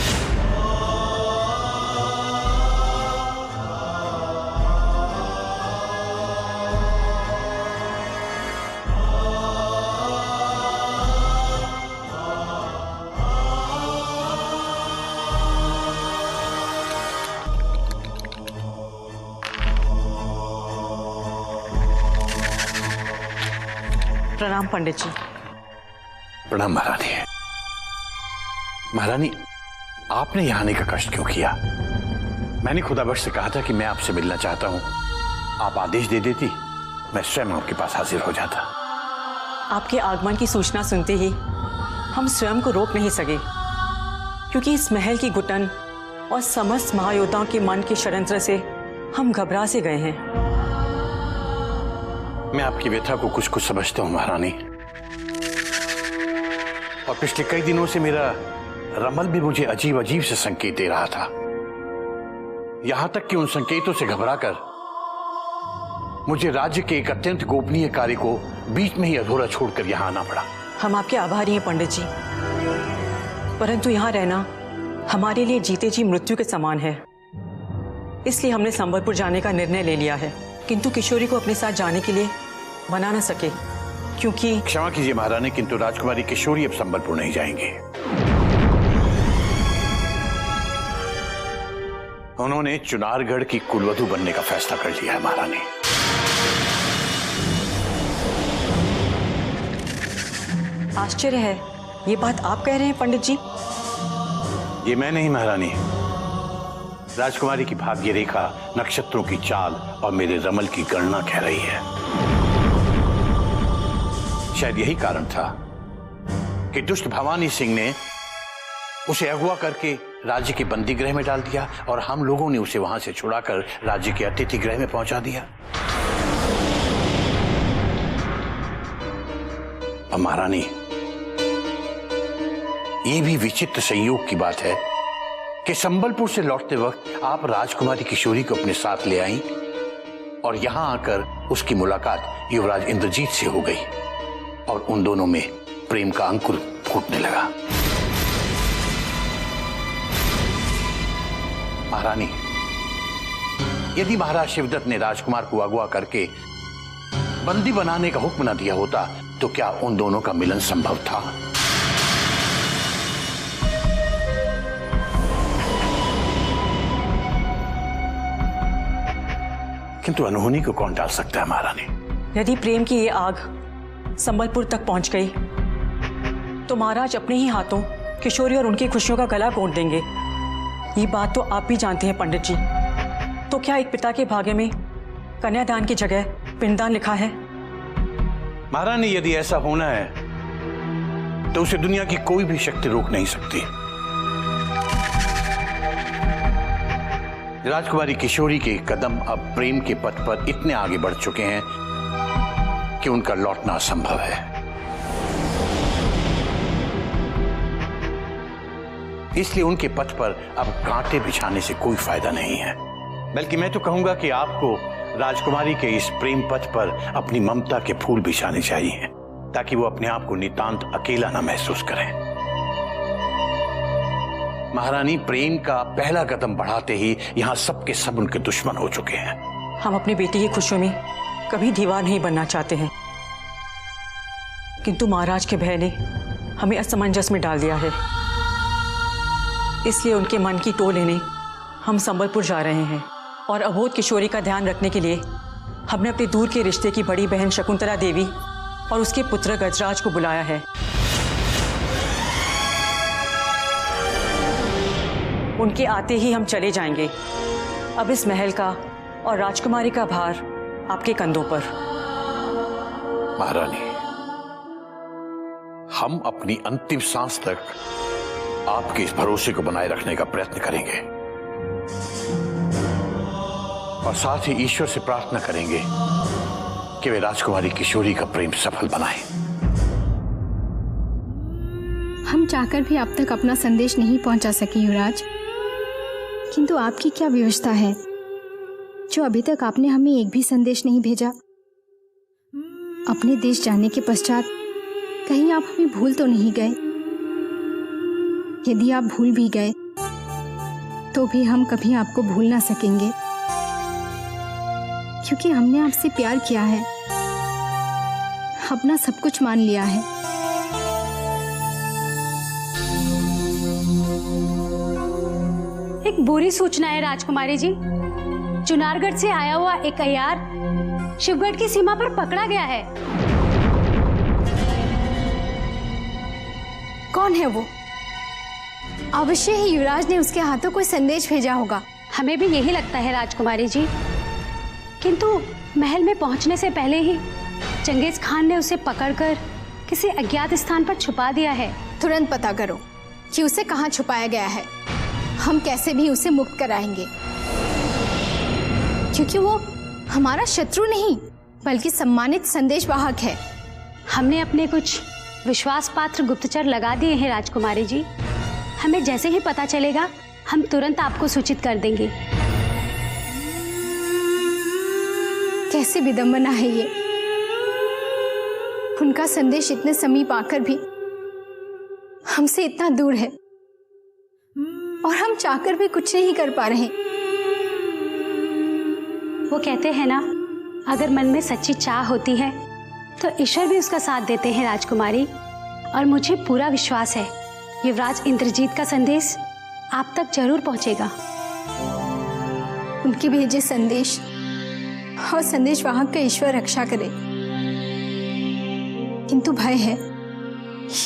प्रणाम पंडित जी। प्रणाम महारानी। महारानी, आपने यहाँ आने का कष्ट क्यों किया? मैंने खुदाबख्श से कहा था कि मैं आपसे मिलना चाहता हूँ। आप आदेश दे देती, मैं स्वयं आपके पास हाजिर हो जाता। आपके आगमन की सूचना सुनते ही हम स्वयं को रोक नहीं सके, क्योंकि इस महल की घुटन और समस्त महायोद्धाओं के मन के षड्यंत्र से हम घबरा से गए हैं। मैं आपकी व्यथा को कुछ कुछ समझता हूँ महारानी, और पिछले कई दिनों से मेरा रमल भी मुझे अजीब अजीब से संकेत दे रहा था। यहां तक कि उन संकेतों से घबराकर मुझे राज्य के एक अत्यंत गोपनीय कार्य को बीच में ही अधूरा छोड़कर यहां आना पड़ा। हम आपके आभारी हैं पंडित जी, परंतु यहां रहना हमारे लिए जीते जी मृत्यु के समान है। इसलिए हमने संबलपुर जाने का निर्णय ले लिया है, किंतु किशोरी को अपने साथ जाने के लिए मना न सके, क्योंकि क्षमा कीजिए महारानी, किंतु राजकुमारी किशोरी अब संबलपुर नहीं जाएंगे। उन्होंने चुनारगढ़ की कुलवधू बनने का फैसला कर लिया है महारानी। आश्चर्य है, ये बात आप कह रहे हैं पंडित जी? ये मैं नहीं महारानी, राजकुमारी की भाग्य रेखा, नक्षत्रों की चाल और मेरे रमल की गणना कह रही है। शायद यही कारण था कि दुष्ट भवानी सिंह ने उसे अगवा करके राज्य के बंदी गृह में डाल दिया और हम लोगों ने उसे वहां से छुड़ाकर राज्य के अतिथि गृह में पहुंचा दिया। अब महारानी, ये भी विचित्र संयोग की बात है कि संबलपुर से लौटते वक्त आप राजकुमारी किशोरी को अपने साथ ले आई और यहां आकर उसकी मुलाकात युवराज इंद्रजीत से हो गई और उन दोनों में प्रेम का अंकुर फूटने लगा। महारानी, यदि महाराज शिवदत्त ने राजकुमार को अगवा करके बंदी बनाने का हुक्म न दिया होता तो क्या उन दोनों का मिलन संभव था? किंतु अनहोनी को कौन टाल सकता है महारानी? यदि प्रेम की ये आग संबलपुर तक पहुंच गई तो महाराज अपने ही हाथों किशोरी और उनकी खुशियों का गला घोंट देंगे। ये बात तो आप भी जानते हैं पंडित जी। तो क्या एक पिता के भाग्य में कन्यादान की जगह पिंडदान लिखा है? महारानी, यदि ऐसा होना है तो उसे दुनिया की कोई भी शक्ति रोक नहीं सकती। राजकुमारी किशोरी के कदम अब प्रेम के पथ पर इतने आगे बढ़ चुके हैं कि उनका लौटना असंभव है। इसलिए उनके पथ पर अब कांटे बिछाने से कोई फायदा नहीं है, बल्कि मैं तो कहूंगा कि आपको राजकुमारी के इस प्रेम पथ पर अपनी ममता के फूल बिछाने चाहिए, ताकि वो अपने आप को नितांत अकेला ना महसूस करें। महारानी, प्रेम का पहला कदम बढ़ाते ही यहाँ सबके सब उनके दुश्मन हो चुके हैं। हम अपनी बेटी की खुशियों में कभी दीवार नहीं बनना चाहते हैं, किंतु महाराज के भय ने हमें असमंजस में डाल दिया है। इसलिए उनके मन की टोह लेने हम संबलपुर जा रहे हैं और अबोध किशोरी का ध्यान रखने के लिए हमने अपने दूर के रिश्ते की बड़ी बहन शकुंतला देवी और उसके पुत्र गजराज को बुलाया है। उनके आते ही हम चले जाएंगे। अब इस महल का और राजकुमारी का भार आपके कंधों पर। महारानी, हम अपनी अंतिम सांस तक आपके इस भरोसे को बनाए रखने का प्रयत्न करेंगे और साथ ही ईश्वर से प्रार्थना करेंगे कि वे राजकुमारी किशोरी का प्रेम सफल बनाएं। हम चाहकर भी आप तक अपना संदेश नहीं पहुंचा सके युवराज, किंतु आपकी क्या व्यवस्था है जो अभी तक आपने हमें एक भी संदेश नहीं भेजा? अपने देश जाने के पश्चात कहीं आप हमें भूल तो नहीं गए? यदि आप भूल भी गए तो भी हम कभी आपको भूल ना सकेंगे, क्योंकि हमने आपसे प्यार किया है, अपना सब कुछ मान लिया है। एक बुरी सूचना है राजकुमारी जी। चुनारगढ़ से आया हुआ एक अय्यार शिवगढ़ की सीमा पर पकड़ा गया है। कौन है वो? अवश्य ही युवराज ने उसके हाथों कोई संदेश भेजा होगा। हमें भी यही लगता है राजकुमारी जी, किंतु महल में पहुंचने से पहले ही चंगेज खान ने उसे पकड़कर किसी अज्ञात स्थान पर छुपा दिया है। तुरंत पता करो कि उसे कहाँ छुपाया गया है। हम कैसे भी उसे मुक्त कराएंगे, क्योंकि वो हमारा शत्रु नहीं बल्कि सम्मानित संदेशवाहक है। हमने अपने कुछ विश्वास पात्र गुप्तचर लगा दिए हैं राजकुमारी जी। हमें जैसे ही पता चलेगा हम तुरंत आपको सूचित कर देंगे। कैसी विडंबना है ये, उनका संदेश इतने समीप आकर भी हमसे इतना दूर है और हम चाहकर भी कुछ नहीं कर पा रहे। वो कहते हैं ना, अगर मन में सच्ची चाह होती है तो ईश्वर भी उसका साथ देते हैं राजकुमारी। और मुझे पूरा विश्वास है युवराज इंद्रजीत का संदेश आप तक जरूर पहुंचेगा। उनके भेजे संदेश और संदेशवाहक का ईश्वर रक्षा करे, किंतु भय है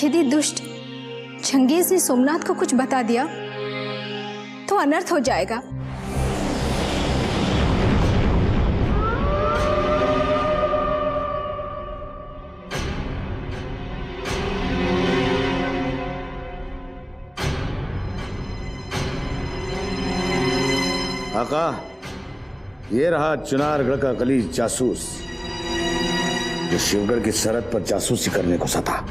यदि दुष्ट चंगेज ने सोमनाथ को कुछ बता दिया तो अनर्थ हो जाएगा। आका, ये रहा चुनारगढ़ का गलीज जासूस जो शिवगढ़ की सरहद पर जासूसी करने को सता।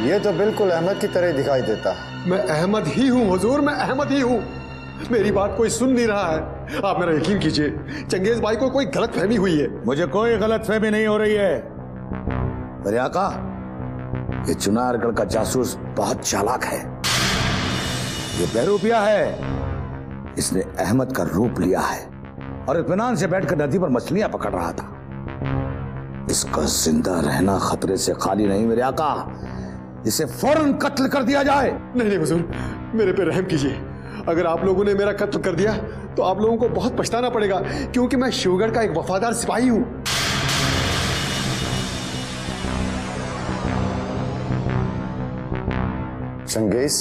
ये तो बिल्कुल अहमद की तरह दिखाई देता है। मैं अहमद ही हूँ हुजूर, मैं अहमद ही हूँ। मेरी बात कोई सुन नहीं रहा है। आप मेरा यकीन कीजिए, चंगेज भाई को कोई गलत फहमी हुई है। मुझे कोई गलत फहमी नहीं हो रही है। मेरे आका, ये चुनारगढ़ का जासूस बहुत चालाक है। ये बहरूपिया है। इसने अहमद का रूप लिया है और इत्मीनान से बैठकर नदी पर मछलियां पकड़ रहा था। इसका जिंदा रहना खतरे से खाली नहीं मेरे आका। इसे फौरन कत्ल कर दिया जाए। नहीं नहीं हुजूर, मेरे पे रहम कीजिए। अगर आप लोगों ने मेरा कत्ल कर दिया तो आप लोगों को बहुत पछताना पड़ेगा, क्योंकि मैं शिवगढ़ का एक वफादार सिपाही हूं। चंगेज,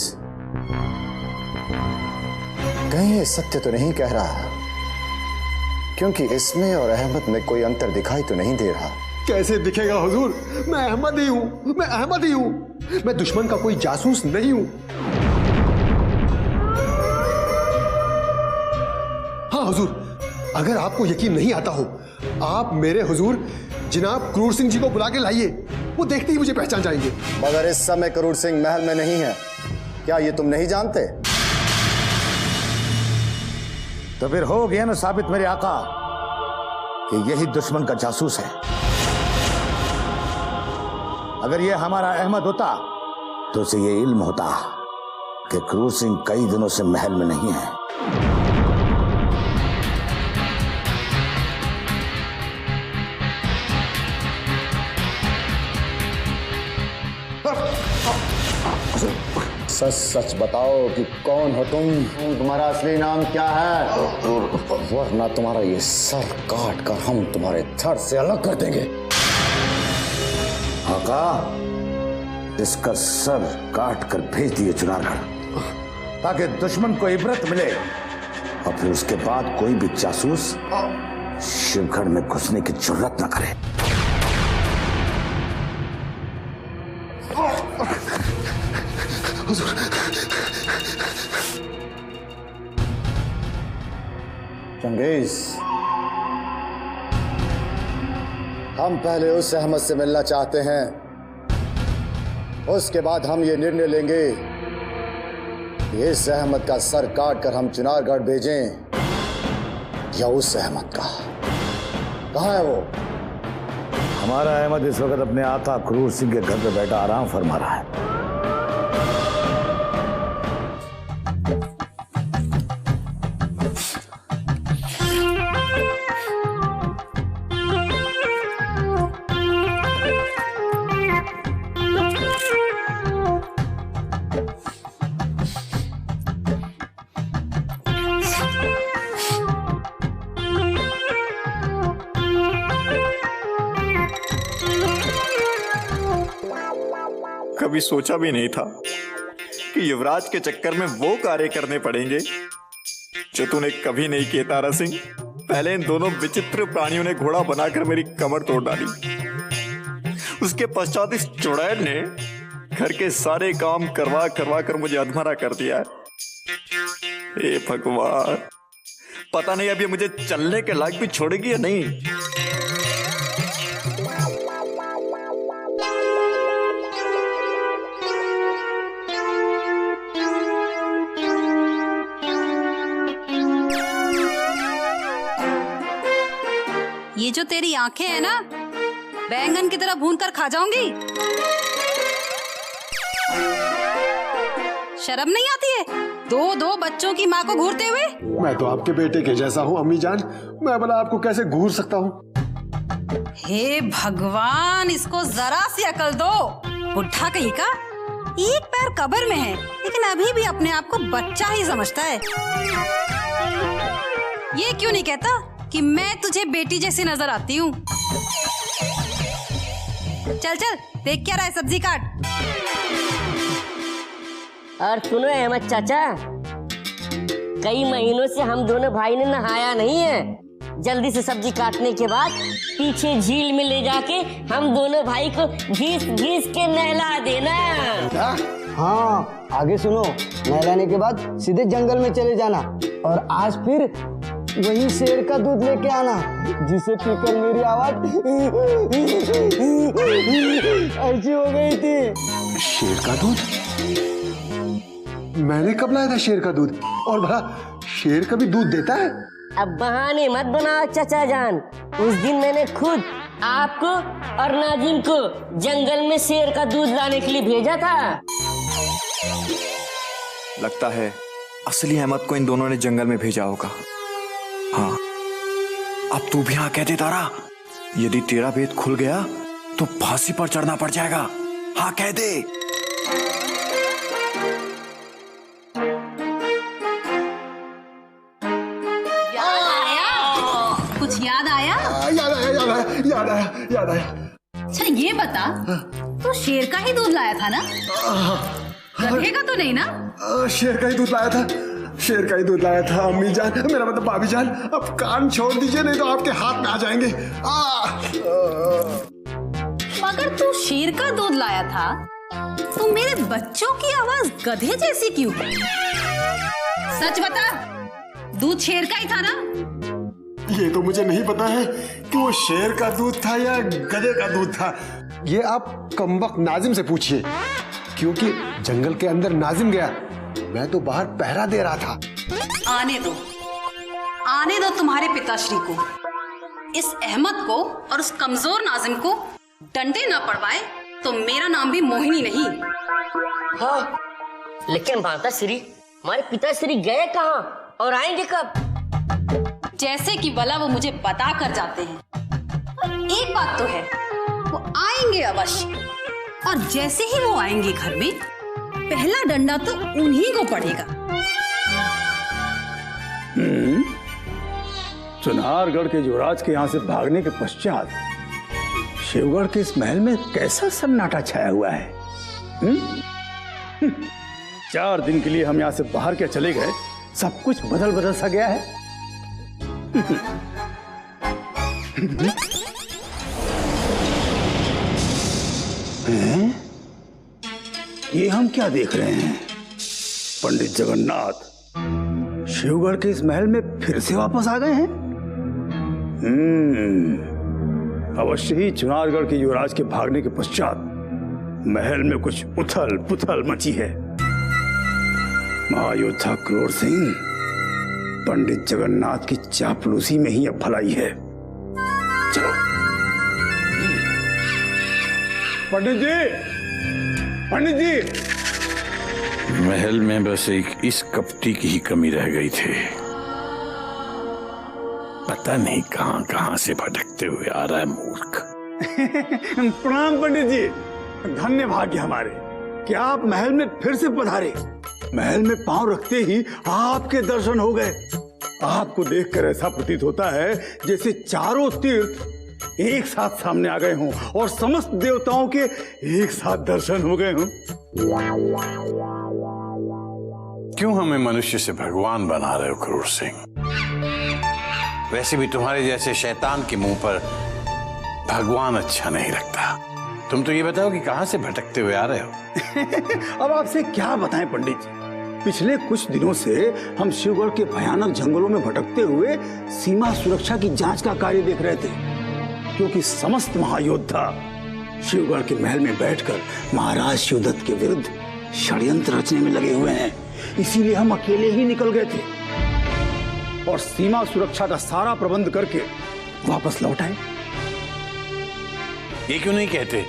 कहीं ये सत्य तो नहीं कह रहा, क्योंकि इसमें और अहमद में कोई अंतर दिखाई तो नहीं दे रहा। कैसे दिखेगा हुजूर? मैं अहमद ही हूं, मैं अहमद ही हूं। मैं दुश्मन का कोई जासूस नहीं हूं। हाँ हुजूर, अगर आपको यकीन नहीं आता हो, आप मेरे हुजूर जनाब क्रूर सिंह जी को बुला के लाइए। वो देखते ही मुझे पहचान जाएंगे। मगर इस समय क्रूर सिंह महल में नहीं है, क्या ये तुम नहीं जानते? तो फिर हो गया ना साबित मेरे आका कि यही दुश्मन का जासूस है। अगर ये हमारा अहमद होता तो उसे ये इल्म होता कि क्रूर सिंह कई दिनों से महल में नहीं है। सच सच बताओ कि कौन हो तुम? तुम्हारा असली नाम क्या है? वरना तुम्हारा ये सर काट कर हम तुम्हारे धड़ से अलग कर देंगे। आका, इसका सर काट कर भेज दिए चुनारगढ़, ताकि दुश्मन को इबरत मिले और फिर उसके बाद कोई भी जासूस शिवगढ़ में घुसने की जुर्रत न करे। चंगेज, हम पहले उस अहमद से मिलना चाहते हैं, उसके बाद हम ये निर्णय लेंगे कि इस अहमद का सर काट कर हम चुनारगढ़ भेजें या उस अहमद का। कहाँ है वो? हमारा अहमद इस वक्त अपने आका क्रूर सिंह के घर पे बैठा आराम फरमा रहा है। कभी सोचा भी नहीं था कि युवराज के चक्कर में वो कार्य करने पड़ेंगे जो तूने कभी नहीं किए तारा सिंह। पहले इन दोनों विचित्र प्राणियों ने घोड़ा बनाकर मेरी कमर तोड़ डाली, उसके पश्चात इस चुड़ैल ने घर के सारे काम करवा करवा कर मुझे अधमरा कर दिया है। हे भगवान, पता नहीं अब ये मुझे चलने के लायक भी छोड़ेगी या नहीं। ये जो तेरी आंखें हैं ना, बैंगन की तरह भून कर खा जाऊंगी। शर्म नहीं आती है दो दो बच्चों की माँ को घूरते हुए? मैं तो आपके बेटे के जैसा हूँ अम्मी जान, मैं भला आपको कैसे घूर सकता हूँ? हे भगवान, इसको जरा सी अकल दो। बुढ़ा कहीं का, एक पैर कब्र में है लेकिन अभी भी अपने आप को बच्चा ही समझता है। ये क्यों नहीं कहता कि मैं तुझे बेटी जैसी नजर आती हूँ? चल चल, देख क्या रहा है, सब्जी काट। और सुनो अहमद चाचा, कई महीनों से हम दोनों भाई ने नहाया नहीं है। जल्दी से सब्जी काटने के बाद पीछे झील में ले जाके हम दोनों भाई को घीस घीस के नहला देना। हाँ, आगे सुनो, नहलाने के बाद सीधे जंगल में चले जाना और आज फिर वही शेर का दूध लेके आना जिसे पीकर मेरी आवाज ऐसी हो गई थी। शेर का दूध? मैंने कब लाया था शेर का दूध? और भला शेर कभी दूध देता है? अब बहाने मत बनाओ चाचा जान। उस दिन मैंने खुद आपको और नाजिम को जंगल में शेर का दूध लाने के लिए भेजा था। लगता है असली अहमद को इन दोनों ने जंगल में भेजा होगा। हाँ, अब तू भी हाँ कह दे तारा। यदि तेरा भेद खुल गया तो फांसी पर चढ़ना पड़ जाएगा। हाँ कह दे। कुछ याद आया? याद आया। अच्छा ये बता, तो शेर का ही दूध लाया था ना? गधे का तो नहीं ना? शेर का ही दूध लाया था, शेर का ही दूध लाया था अम्मी जान, मेरा मतलब भाभी जान। अब कान छोड़ दीजिए नहीं तो आपके हाथ में आ जाएंगे। मगर तू शेर का दूध लाया था तो मेरे बच्चों की आवाज गधे जैसी क्यों? सच बता, दूध शेर का ही था ना? ये तो मुझे नहीं पता है कि वो शेर का दूध था या गधे का दूध था। ये आप कमबख्त नाजिम से पूछिए, क्योंकि जंगल के अंदर नाजिम गया, मैं तो बाहर पहरा दे रहा था। आने दो तुम्हारे पिताश्री को। इस अहमद को और उस कमजोर नाजिम को डंडे ना पड़वाए तो मेरा नाम भी मोहिनी नहीं। हाँ, लेकिन माताश्री, हमारे पिताश्री गए कहाँ और आएंगे कब? जैसे कि भला वो मुझे बता कर जाते हैं। और एक बात तो है, वो आएंगे अवश्य, और जैसे ही वो आएंगे घर में, पहला डंडा तो उन्हीं को पड़ेगा। चुनारगढ़ के युवराज के यहाँ से भागने के पश्चात शिवगढ़ के इस महल में कैसा सन्नाटा छाया हुआ है। 4 दिन के लिए हम यहाँ से बाहर क्या चले गए, सब कुछ बदल सा गया है। ये हम क्या देख रहे हैं? पंडित जगन्नाथ, शिवगढ़ के इस महल में फिर से वापस आ गए हैं। अवश्य ही चुनारगढ़ के युवराज के भागने के पश्चात महल में कुछ उथल पुथल मची है। महायोद्धा क्रूर सिंह पंडित जगन्नाथ की चापलूसी में ही अब भलाई है। चलो पंडित जी, महल में बस एक इस कपटी की ही कमी रह गई थी। पता नहीं कहां कहां से भटकते हुए आ रहा है मूर्ख। प्रणाम पंडित जी, धन्य भाग्य हमारे कि आप महल में फिर से पधारे। महल में पांव रखते ही आपके दर्शन हो गए। आपको देखकर ऐसा प्रतीत होता है जैसे चारों तीर्थ एक साथ सामने आ गए हों और समस्त देवताओं के एक साथ दर्शन हो गए हों। क्यों हमें मनुष्य से भगवान बना रहे हो क्रूर सिंह? वैसे भी तुम्हारे जैसे शैतान के मुंह पर भगवान अच्छा नहीं लगता। तुम तो ये बताओ कि कहां से भटकते हुए आ रहे हो? अब आपसे क्या बताएं पंडित जी, पिछले कुछ दिनों से हम शिवगढ़ के भयानक जंगलों में भटकते हुए सीमा सुरक्षा की जांच का कार्य देख रहे थे, क्योंकि समस्त महायोद्धा शिवगढ़ के महल में बैठकर महाराज शिवदत्त के विरुद्ध षड्यंत्र रचने में लगे हुए हैं। इसीलिए हम अकेले ही निकल गए थे और सीमा सुरक्षा का सारा प्रबंध करके वापस लौट आए। ये क्यों नहीं कहते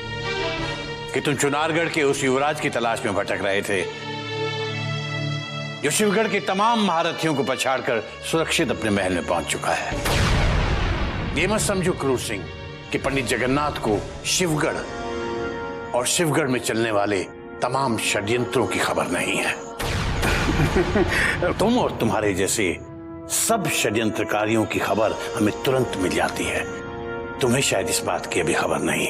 कि तुम चुनारगढ़ के उस युवराज की तलाश में भटक रहे थे जो शिवगढ़ के तमाम महारथियों को पछाड़कर सुरक्षित अपने महल में पहुंच चुका है? ये मत समझो क्रूर सिंह कि पंडित जगन्नाथ को शिवगढ़ और शिवगढ़ में चलने वाले तमाम षड्यंत्रों की खबर नहीं है। तुम और तुम्हारे जैसे सब षड्यंत्रकारियों की खबर हमें तुरंत मिल जाती है। तुम्हें शायद इस बात की अभी खबर नहीं।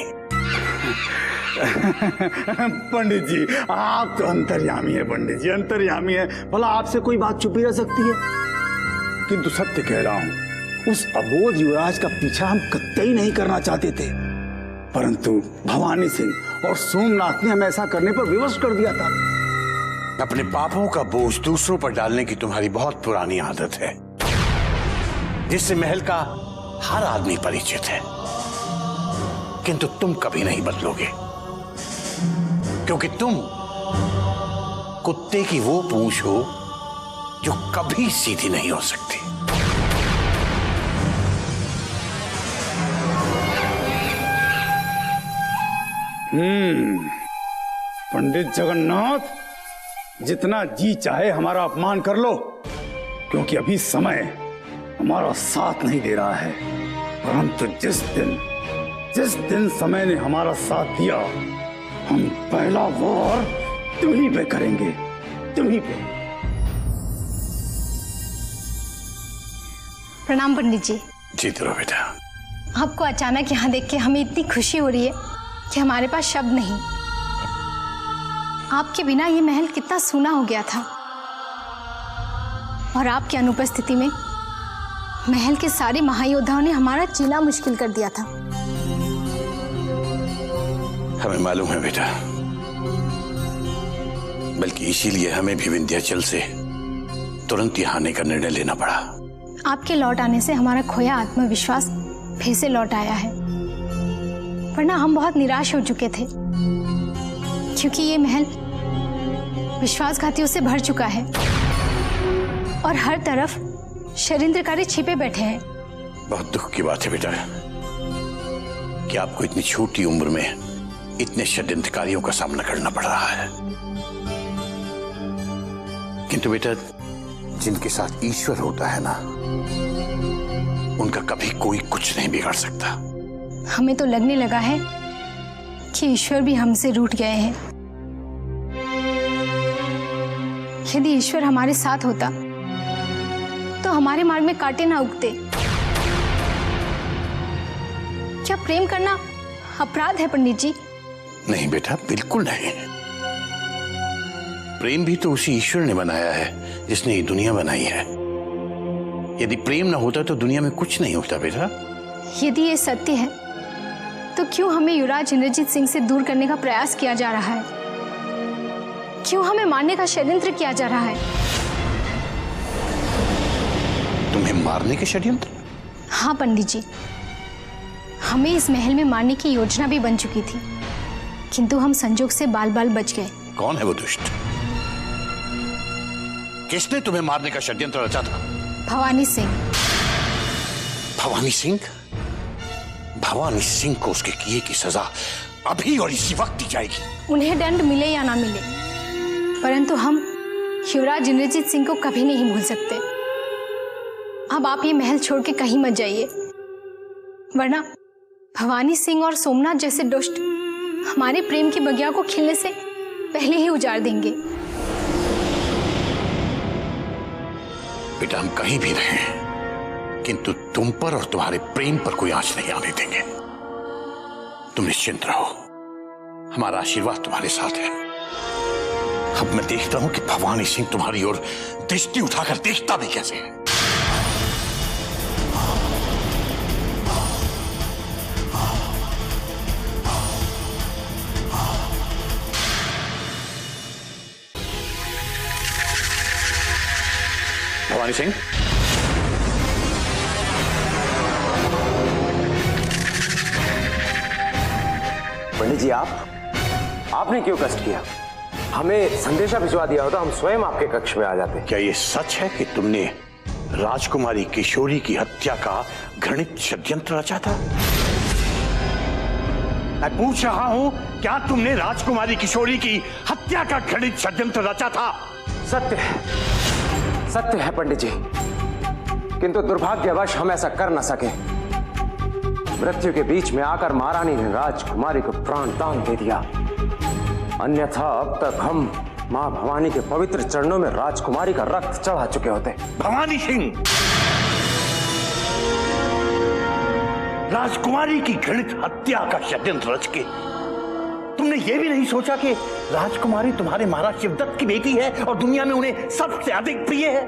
पंडित जी, आप तो अंतर्यामी है। पंडित जी अंतर्यामी है, भला आपसे कोई बात छुपी रह सकती है? किंतु सत्य कह रहा हूं, उस अबोध युवराज का पीछा हम कतई नहीं करना चाहते थे, परंतु भवानी सिंह और सोमनाथ ने हमें ऐसा करने पर विवश कर दिया था। अपने पापों का बोझ दूसरों पर डालने की तुम्हारी बहुत पुरानी आदत है, जिससे महल का हर आदमी परिचित है। किंतु तुम कभी नहीं बदलोगे, क्योंकि तुम कुत्ते की वो पूंछ हो जो कभी सीधी नहीं हो सकती। पंडित जगन्नाथ, जितना जी चाहे हमारा अपमान कर लो, क्योंकि अभी समय हमारा साथ नहीं दे रहा है। परंतु जिस दिन समय ने हमारा साथ दिया, हम पहला वार तुम्हीं पे करेंगे, तुम्हीं पे। प्रणाम पंडित जी। जीत रहो बेटा। आपको अचानक यहाँ देख के हमें इतनी खुशी हो रही है कि हमारे पास शब्द नहीं। आपके बिना ये महल कितना सूना हो गया था, और आपकी अनुपस्थिति में महल के सारे महायोद्धाओं ने हमारा जीना मुश्किल कर दिया था। हमें मालूम है बेटा, बल्कि इसीलिए हमें भी विंध्याचल से तुरंत यहाँ आने का निर्णय लेना पड़ा। आपके लौट आने से हमारा खोया आत्मविश्वास फिर से लौट आया है, वरना हम बहुत निराश हो चुके थे, क्योंकि ये महल विश्वासघातियों से भर चुका है और हर तरफ षड्यंत्रकारी छिपे बैठे हैं। बहुत दुख की बात है बेटा कि आपको इतनी छोटी उम्र में इतने षड्यंत्रकारियों का सामना करना पड़ रहा है। किंतु बेटा, जिनके साथ ईश्वर होता है ना, उनका कभी कोई कुछ नहीं बिगाड़ सकता। हमें तो लगने लगा है कि ईश्वर भी हमसे रूठ गए हैं। यदि ईश्वर हमारे साथ होता तो हमारे मार्ग में कांटे ना उगते। क्या प्रेम करना अपराध है पंडित जी? नहीं बेटा, बिल्कुल नहीं। प्रेम भी तो उसी ईश्वर ने बनाया है जिसने ये दुनिया बनाई है। यदि प्रेम ना होता तो दुनिया में कुछ नहीं होता बेटा। यदि ये सत्य है तो क्यों हमें युवराज इंद्रजीत सिंह से दूर करने का प्रयास किया जा रहा है? क्यों हमें मारने का षड्यंत्र किया जा रहा है? तुम्हें मारने के षड्यंत्र? हाँ पंडित जी, हमें इस महल में मारने की योजना भी बन चुकी थी, किंतु हम संजोग से बाल बाल बच गए। कौन है वो दुष्ट? किसने तुम्हें मारने का षड्यंत्र रचा था? भवानी सिंह। भवानी सिंह? भवानी सिंह को उसके किए की सजा अभी और इसी वक्त दी जाएगी। उन्हें दंड मिले या ना मिले, परंतु हम युवराज इंद्रजीत सिंह को कभी नहीं भूल सकते। अब आप ये महल छोड़ के कहीं मत जाइए, वरना भवानी सिंह और सोमनाथ जैसे दुष्ट हमारे प्रेम की बगिया को खिलने से पहले ही उजाड़ देंगे। बेटा, हम कहीं भी रहें, किंतु तुम पर और तुम्हारे प्रेम पर कोई आंच नहीं आने देंगे। तुम निश्चिंत रहो, हमारा आशीर्वाद तुम्हारे साथ है। अब मैं देखता हूं कि भवानी सिंह तुम्हारी ओर दृष्टि उठाकर देखता भी कैसे है। भवानी सिंह, पंडित जी, आपने क्यों कष्ट किया? हमें संदेशा भिजवा दिया होता, हम स्वयं आपके कक्ष में आ जाते। क्या यह सच है कि तुमने राजकुमारी किशोरी की हत्या का घृणित षड्यंत्र रचा था? मैं पूछ रहा हूं, क्या तुमने राजकुमारी किशोरी की हत्या का घृणित षड्यंत्र रचा था? सत्य है पंडित जी, किंतु दुर्भाग्यवश हम ऐसा कर न सके। मृत्यु के बीच में आकर महारानी ने राजकुमारी को प्राण दान दे दिया, अन्यथा अब तक हम मां भवानी के पवित्र चरणों में राजकुमारी का रक्त चढ़ा चुके होते। भवानी सिंह, राजकुमारी की घृणित हत्या का षड्यंत्र रच के तुमने ये भी नहीं सोचा कि राजकुमारी तुम्हारे महाराज शिवदत्त की बेटी है और दुनिया में उन्हें सबसे अधिक प्रिय है।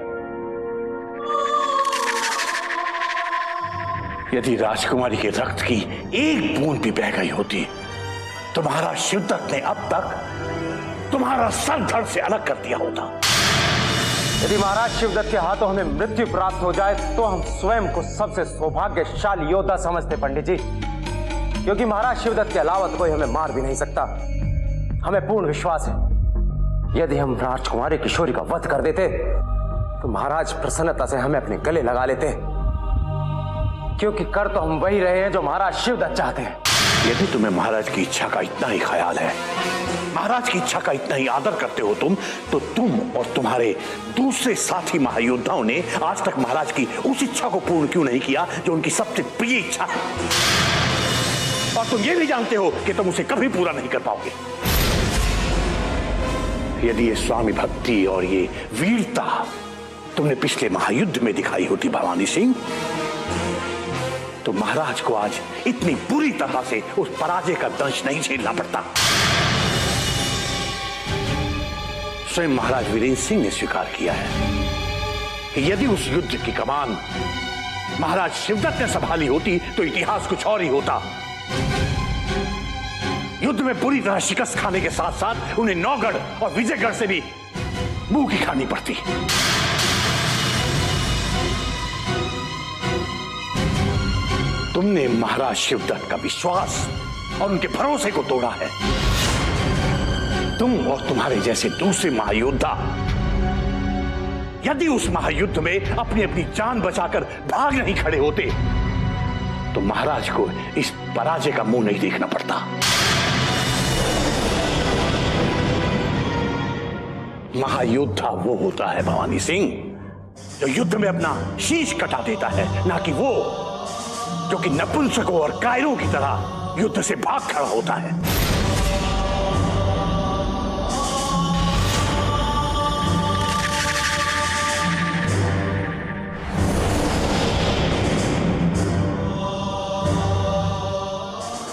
यदि राजकुमारी के रक्त की एक बूंद भी बह गई होती तो महाराज शिवदत्त ने अब तक तुम्हारा सर धड़ से अलग कर दिया होता। यदि महाराज शिवदत्त के हाथों हमें मृत्यु प्राप्त हो जाए तो हम स्वयं को सबसे सौभाग्यशाली योद्धा समझते पंडित जी, क्योंकि महाराज शिवदत्त के अलावा तो कोई हमें मार भी नहीं सकता। हमें पूर्ण विश्वास है, यदि हम राजकुमारी किशोरी का वध कर देते तो महाराज प्रसन्नता से हमें अपने गले लगा लेते, क्योंकि कर तो हम वही रहे हैं जो महाराज शिवदत्त चाहते हैं। यदि तुम्हें महाराज की इच्छा का इतना ही ख्याल है, महाराज की इच्छा का इतना ही आदर करते हो तुम, तो तुम और तुम्हारे दूसरे साथी महायोद्धाओं ने आज तक महाराज की उस इच्छा को पूर्ण क्यों नहीं किया जो उनकी सबसे प्रिय इच्छा है? और तुम ये भी जानते हो कि तुम उसे कभी पूरा नहीं कर पाओगे। यदि ये स्वामी भक्ति और ये वीरता तुमने पिछले महायुद्ध में दिखाई होती भवानी सिंह, तो महाराज को आज इतनी बुरी तरह से उस पराजय का दंश नहीं झेलना पड़ता। स्वयं महाराज वीरेंद्र सिंह ने स्वीकार किया है कि यदि उस युद्ध की कमान महाराज शिवदत्त ने संभाली होती तो इतिहास कुछ और ही होता। युद्ध में बुरी तरह शिकस्त खाने के साथ साथ उन्हें नौगढ़ और विजयगढ़ से भी मुंह की खानी पड़ती। तुमने महाराज शिवदत्त का विश्वास और उनके भरोसे को तोड़ा है। तुम और तुम्हारे जैसे दूसरे महायोद्धा यदि उस महायुद्ध में अपनी अपनी जान बचाकर भाग नहीं खड़े होते तो महाराज को इस पराजय का मुंह नहीं देखना पड़ता। महायोद्धा वो होता है भवानी सिंह जो युद्ध में अपना शीश कटा देता है, ना कि वो जो कि नपुंसकों और कायरों की तरह युद्ध से भाग खड़ा होता है।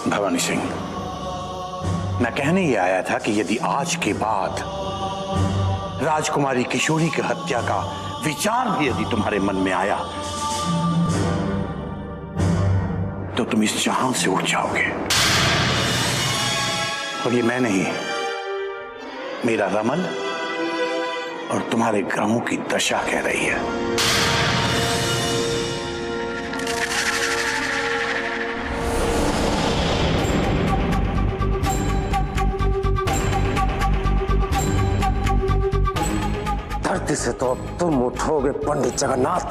भवानी सिंह, मैं कहने ये आया था कि यदि आज के बाद राजकुमारी किशोरी की हत्या का विचार भी यदि तुम्हारे मन में आया तो तुम इस जहां से उठ जाओगे। और ये मैं नहीं, मेरा रमल और तुम्हारे ग्रहों की दशा कह रही है। गद्दी से तो अब तुम उठोगे पंडित जगन्नाथ,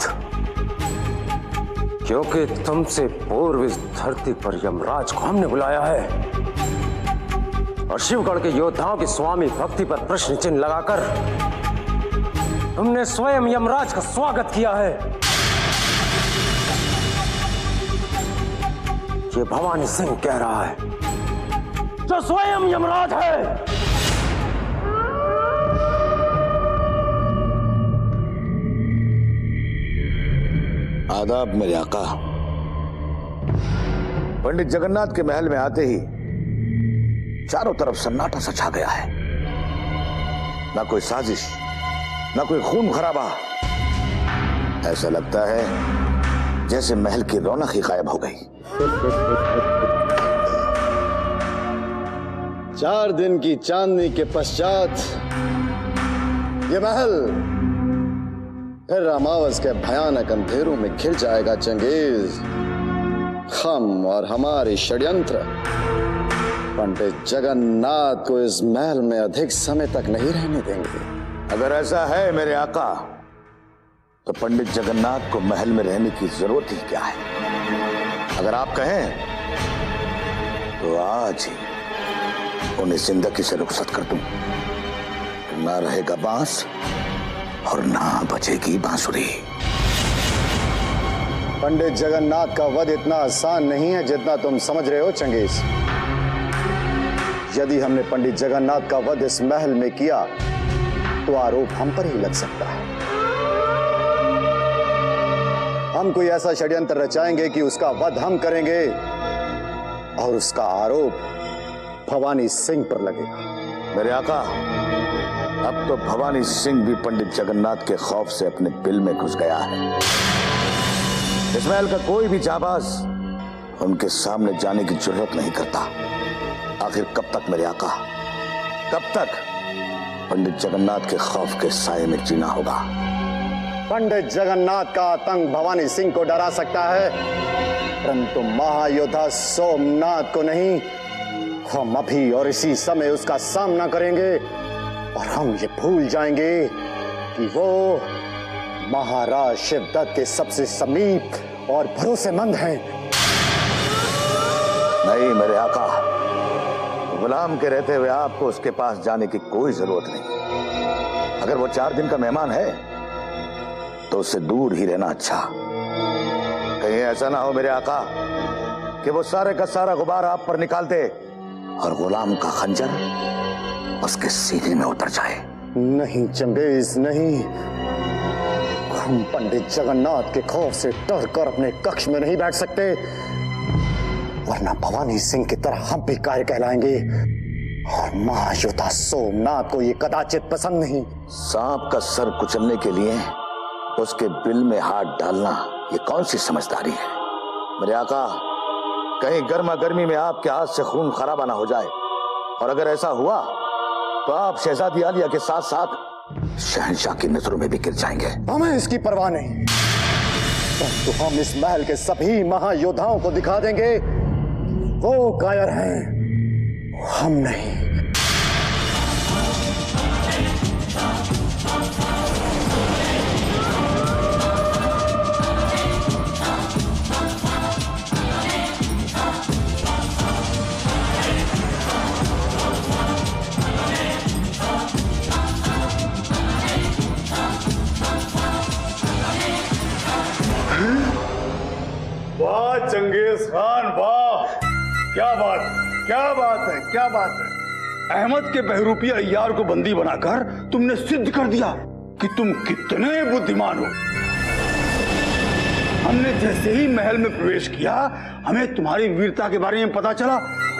क्योंकि तुमसे पूर्व इस धरती पर यमराज को हमने बुलाया है और शिवगढ़ के योद्धाओं की स्वामी भक्ति पर प्रश्न चिन्ह लगाकर तुमने स्वयं यमराज का स्वागत किया है। ये भवानी सिंह कह रहा है, जो स्वयं यमराज है। आदाब मेरे आका। पंडित जगन्नाथ के महल में आते ही चारों तरफ सन्नाटा सा छा गया है। ना कोई साजिश, ना कोई खून खराबा। ऐसा लगता है जैसे महल की रौनक ही गायब हो गई। 4 दिन की चांदनी के पश्चात ये महल फिर अमावस के भयानक अंधेरों में घिर जाएगा चंगेज। हम और हमारे षड्यंत्र पंडित जगन्नाथ को इस महल में अधिक समय तक नहीं रहने देंगे। अगर ऐसा है मेरे आका, तो पंडित जगन्नाथ को महल में रहने की जरूरत ही क्या है? अगर आप कहें तो आज ही उन्हें जिंदगी से रुखसत कर दूं। ना रहेगा बांस और ना बचेगी बांसुरी। पंडित जगन्नाथ का वध इतना आसान नहीं है जितना तुम समझ रहे हो चंगेज। यदि हमने पंडित जगन्नाथ का वध इस महल में किया तो आरोप हम पर ही लग सकता है। हम कोई ऐसा षड्यंत्र रचाएंगे कि उसका वध हम करेंगे और उसका आरोप भवानी सिंह पर लगेगा। मेरे आका, अब तो भवानी सिंह भी पंडित जगन्नाथ के खौफ से अपने बिल में घुस गया है। इस महल का कोई भी जाबाज उनके सामने जाने की जरूरत नहीं करता। आखिर कब तक मेरे आका, कब तक पंडित जगन्नाथ के खौफ के साए में जीना होगा? पंडित जगन्नाथ का आतंक भवानी सिंह को डरा सकता है, परंतु महायोद्धा सोमनाथ को नहीं। हम अभी और इसी समय उसका सामना करेंगे और हम ये भूल जाएंगे कि वो महाराज शिवदत्त के सबसे समीप और भरोसेमंद हैं। नहीं मेरे आका, गुलाम के रहते हुए आपको उसके पास जाने की कोई जरूरत नहीं। अगर वो 4 दिन का मेहमान है तो उससे दूर ही रहना अच्छा। कहीं ऐसा ना हो मेरे आका कि वो सारे का सारा गुबार आप पर निकाल दे और गुलाम का खंजर उसके सीने में उतर जाए। नहीं चंगेज, नहीं। हम पंडित जगन्नाथ के खौफ से डर कर अपने कक्ष में नहीं बैठ सकते, वरना भवानी सिंह की तरह हम भी कायर कहलाएंगे और महायोद्धा सोमनाथ को ये कदाचित पसंद नहीं। सांप का सर कुचलने के लिए उसके बिल में हाथ डालना ये कौन सी समझदारी है? मेरे आका, कहीं गर्मा गर्मी में आपके हाथ से खून खराबा ना हो जाए, और अगर ऐसा हुआ तो आप शहजादी आलिया के साथ साथ शहंशाह की नजरों में भी गिर जाएंगे। हमें इसकी परवाह नहीं, परंतु हम इस महल के सभी महायोद्धाओं को दिखा देंगे वो कायर हैं, हम नहीं। वाह चंगेज खान, वाह! क्या बात, क्या बात है, क्या बात है। अहमद के बहरूपिया अय्यार को बंदी बनाकर तुमने सिद्ध कर दिया कि तुम कितने बुद्धिमान हो। हमने जैसे ही महल में प्रवेश किया, हमें तुम्हारी वीरता के बारे में पता चला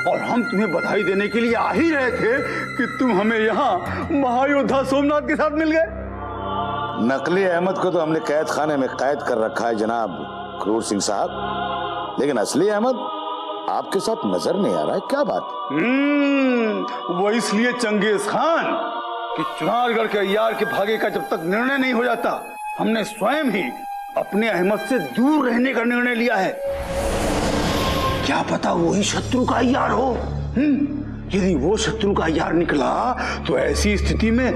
और हम तुम्हें बधाई देने के लिए आ ही रहे थे कि तुम हमें यहाँ महायोद्धा सोमनाथ के साथ मिल गए। नकली अहमद को तो हमने कैद खाने में कैद कर रखा है जनाब क्रूर सिंह साहब, लेकिन असली अहमद आपके साथ नजर नहीं आ रहा है। क्या बात? वो इसलिए चंगेज खान कि चुनारगढ़ के अय्यार के भागे का जब तक निर्णय नहीं हो जाता, हमने स्वयं ही अपने अहमद से दूर रहने का निर्णय लिया है। क्या पता वही शत्रु का अय्यार हो। यदि वो शत्रु का अय्यार निकला तो ऐसी स्थिति में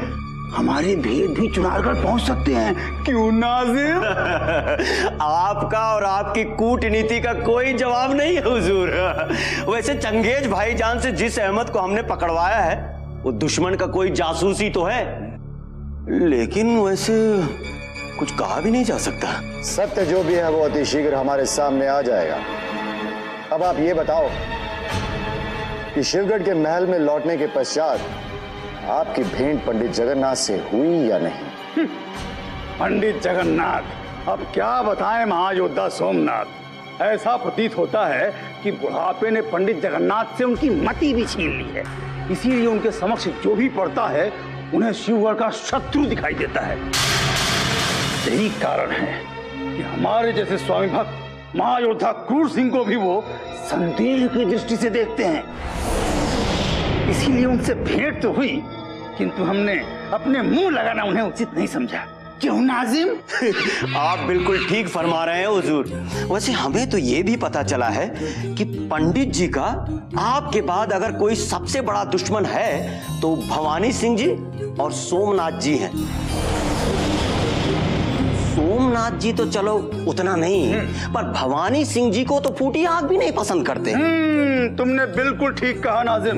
हमारे भेद भी चुनारगढ़ पहुंच सकते हैं। क्यों नाजिम? आपका और आपकी कूटनीति का कोई जवाब नहीं है हुजूर। वैसे चंगेज भाईजान से जिस अहमद को हमने पकड़वाया है वो दुश्मन का कोई जासूस ही तो है, लेकिन वैसे कुछ कहा भी नहीं जा सकता। सत्य जो भी है वो अति शीघ्र हमारे सामने आ जाएगा। अब आप ये बताओ कि शिवगढ़ के महल में लौटने के पश्चात आपकी भेंट पंडित जगन्नाथ से हुई या नहीं? पंडित जगन्नाथ, अब क्या बताएं महायोद्धा सोमनाथ। ऐसा प्रतीत होता है कि बुढ़ापे ने पंडित जगन्नाथ से उनकी मति भी छीन ली है, इसीलिए उनके समक्ष जो भी पड़ता है उन्हें शिवगढ़ का शत्रु दिखाई देता है। यही कारण है कि हमारे जैसे स्वामी भक्त महायोद्धा क्रूर सिंह को भी वो संदेह की दृष्टि से देखते हैं। इसीलिए उनसे भेंट तो हुई, किंतु हमने अपने मुंह लगाना उन्हें उचित नहीं समझा। क्यों नाजिम? आप बिल्कुल ठीक फरमा रहे हैं हुजूर। वैसे हमें तो ये भी पता चला है कि पंडित जी का आपके बाद अगर कोई सबसे बड़ा दुश्मन है तो भवानी सिंह जी और सोमनाथ जी हैं। सोमनाथ जी तो चलो उतना नहीं, पर भवानी सिंह जी को तो फूटी आग भी नहीं पसंद करते। तुमने बिल्कुल ठीक कहा नाजिम।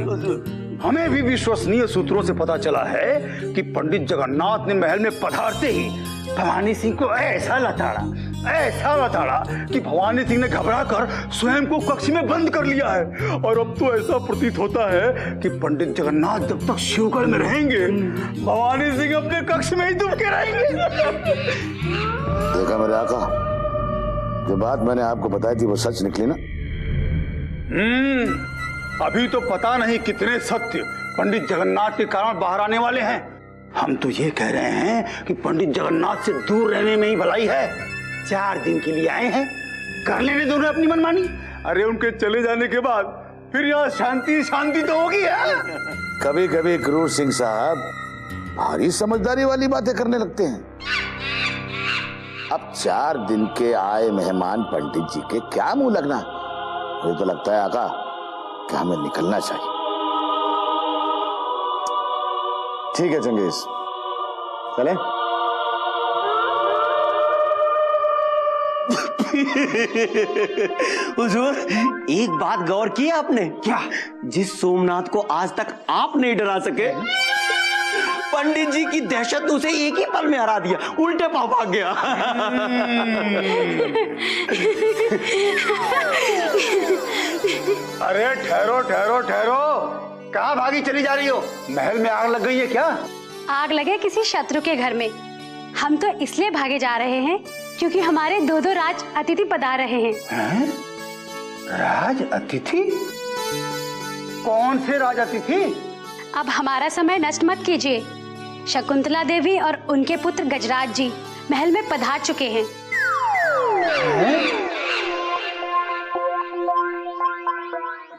हमें भी विश्वसनीय सूत्रों से पता चला है कि पंडित जगन्नाथ ने महल में पधारते ही भवानी सिंह को ऐसा लताड़ा कि भवानी सिंह ने घबराकर स्वयं को कक्ष में बंद कर लिया है। और अब तो ऐसा प्रतीत होता है कि पंडित जगन्नाथ जब तक शिवगढ़ में रहेंगे भवानी सिंह अपने कक्ष में ही दुबके रहेंगे। देखा मेरे आका, जो बात मैंने आपको बताई थी वो सच निकली ना? अभी तो पता नहीं कितने सत्य पंडित जगन्नाथ के कारण बाहर आने वाले हैं। हम तो ये कह रहे हैं कि पंडित जगन्नाथ से दूर रहने में ही भलाई है। 4 दिन के लिए आए हैं, कर लेने दो उन्हें अपनी मनमानी। अरे उनके चले जाने के बाद फिर यहाँ शांति शांति तो होगी यार। कभी कभी क्रूर सिंह साहब भारी समझदारी वाली बातें करने लगते हैं। अब 4 दिन के आए मेहमान पंडित जी के क्या मुंह लगना। मुझे तो लगता है आका कि हमें निकलना चाहिए। ठीक है चंगेज, चले। हुजूर, एक बात गौर की आपने? क्या? जिस सोमनाथ को आज तक आप नहीं डरा सके, पंडित जी की दहशत ने उसे एक ही पल में हरा दिया, उल्टे पांव भाग गया। अरे ठहरो ठहरो ठहरो, कहाँ भागी चली जा रही हो? महल में आग लग गई है क्या? आग लगे किसी शत्रु के घर में। हम तो इसलिए भागे जा रहे हैं क्योंकि हमारे 2 राज अतिथि पधार रहे हैं। राज अतिथि? कौन से राज अतिथि? अब हमारा समय नष्ट मत कीजिए। शकुंतला देवी और उनके पुत्र गजराज जी महल में पधार चुके हैं।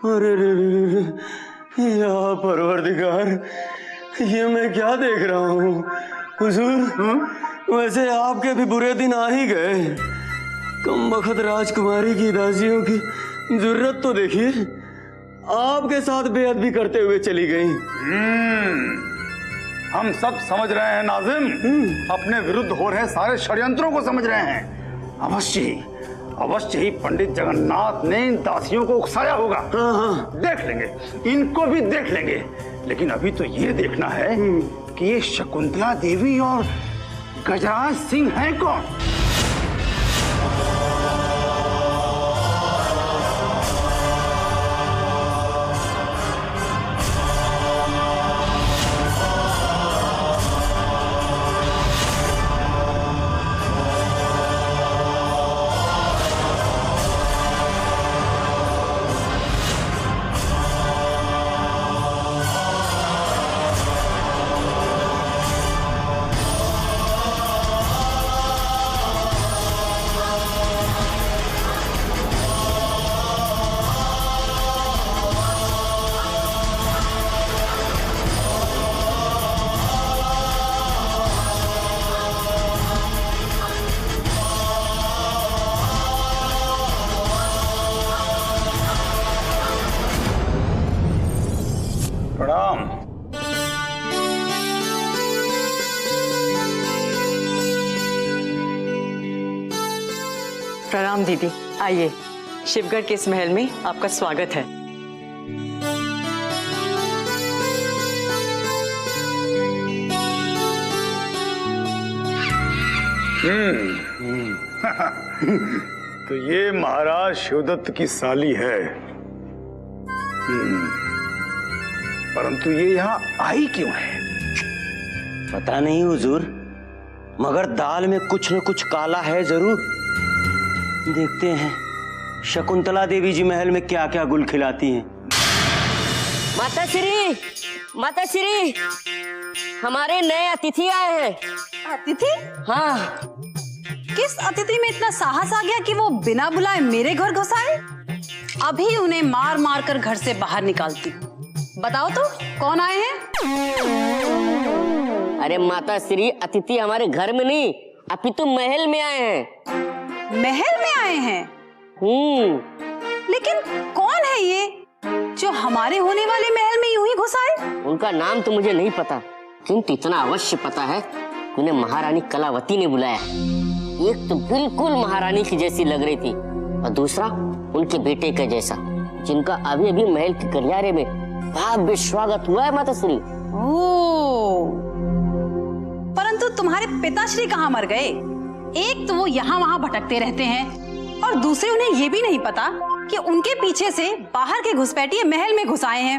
अरे या परवरदिगार, ये मैं क्या देख रहा हूँ? हुजूर, वैसे आपके भी बुरे दिन आ ही गए। कमबख्त राजकुमारी की दासियों की जुर्रत तो देखिए, आपके साथ बेअदबी करते हुए चली गई। हम सब समझ रहे हैं नाजिम, अपने विरुद्ध हो रहे सारे षड्यंत्रों को समझ रहे हैं। अवश्य ही पंडित जगन्नाथ ने इन दासियों को उकसाया होगा। देख लेंगे, इनको भी देख लेंगे। लेकिन अभी तो ये देखना है कि ये शकुंतला देवी और गजराज सिंह हैं कौन? प्रणाम दीदी। आइए, शिवगढ़ के इस महल में आपका स्वागत है। तो ये महाराज शिवदत्त की साली है। परंतु ये यहाँ आई क्यों है? पता नहीं हुजूर, मगर दाल में कुछ न कुछ काला है जरूर। देखते हैं शकुंतला देवी जी महल में क्या क्या गुल खिलाती हैं। माता श्री, हमारे नए अतिथि आए हैं। अतिथि? हाँ। किस अतिथि में इतना साहस आ गया कि वो बिना बुलाए मेरे घर घुस आए? अभी उन्हें मार मार कर घर से बाहर निकालती हूँ। बताओ तो कौन आए हैं? अरे माता श्री, अतिथि हमारे घर में नहीं, अपितु महल में आए हैं। महल में आए हैं? लेकिन कौन है ये जो हमारे होने वाले महल में यूं ही घुस आए? उनका नाम तो मुझे नहीं पता, किंतु इतना अवश्य पता है कि उन्हें महारानी कलावती ने बुलाया। एक तो बिल्कुल महारानी की जैसी लग रही थी और दूसरा उनके बेटे का जैसा, जिनका अभी अभी महल के गलियारे में भव्य स्वागत हुआ है माता श्री। परंतु तुम्हारे पिताश्री कहाँ मर गए? एक तो वो यहाँ वहाँ भटकते रहते हैं और दूसरे उन्हें ये भी नहीं पता कि उनके पीछे से बाहर के घुसपैठिए महल में घुस आए हैं।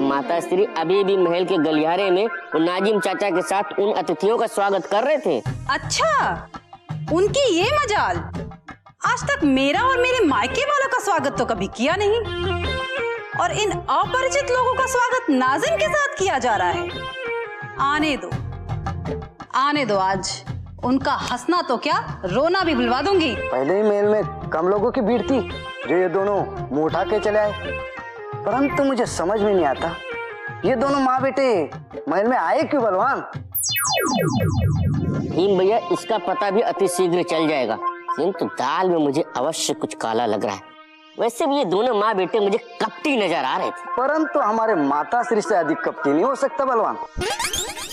माता श्री अभी भी महल के गलियारे में वो नाजिम चाचा के साथ उन अतिथियों का स्वागत कर रहे थे। अच्छा, उनकी ये मजाल। आज तक मेरा और मेरे मायके वालों का स्वागत तो कभी किया नहीं और इन अपरिचित लोगों का स्वागत नाजिम के साथ किया जा रहा है। आने दो आज उनका हंसना तो क्या, रोना भी भुलवा दूंगी। पहले ही महल में कम लोगों की भीड़ थी जो ये दोनों मुंह उठा के चले आए, परंतु मुझे समझ में नहीं आता ये दोनों माँ बेटे महल में आए क्यों बलवान? भीम भैया, इसका पता भी अति शीघ्र चल जाएगा, किंतु दाल में मुझे अवश्य कुछ काला लग रहा है। वैसे भी ये दोनों माँ बेटे मुझे कपटी नजर आ रहे थे। परंतु हमारे माता श्री से अधिक कपटी नहीं हो सकता बलवान।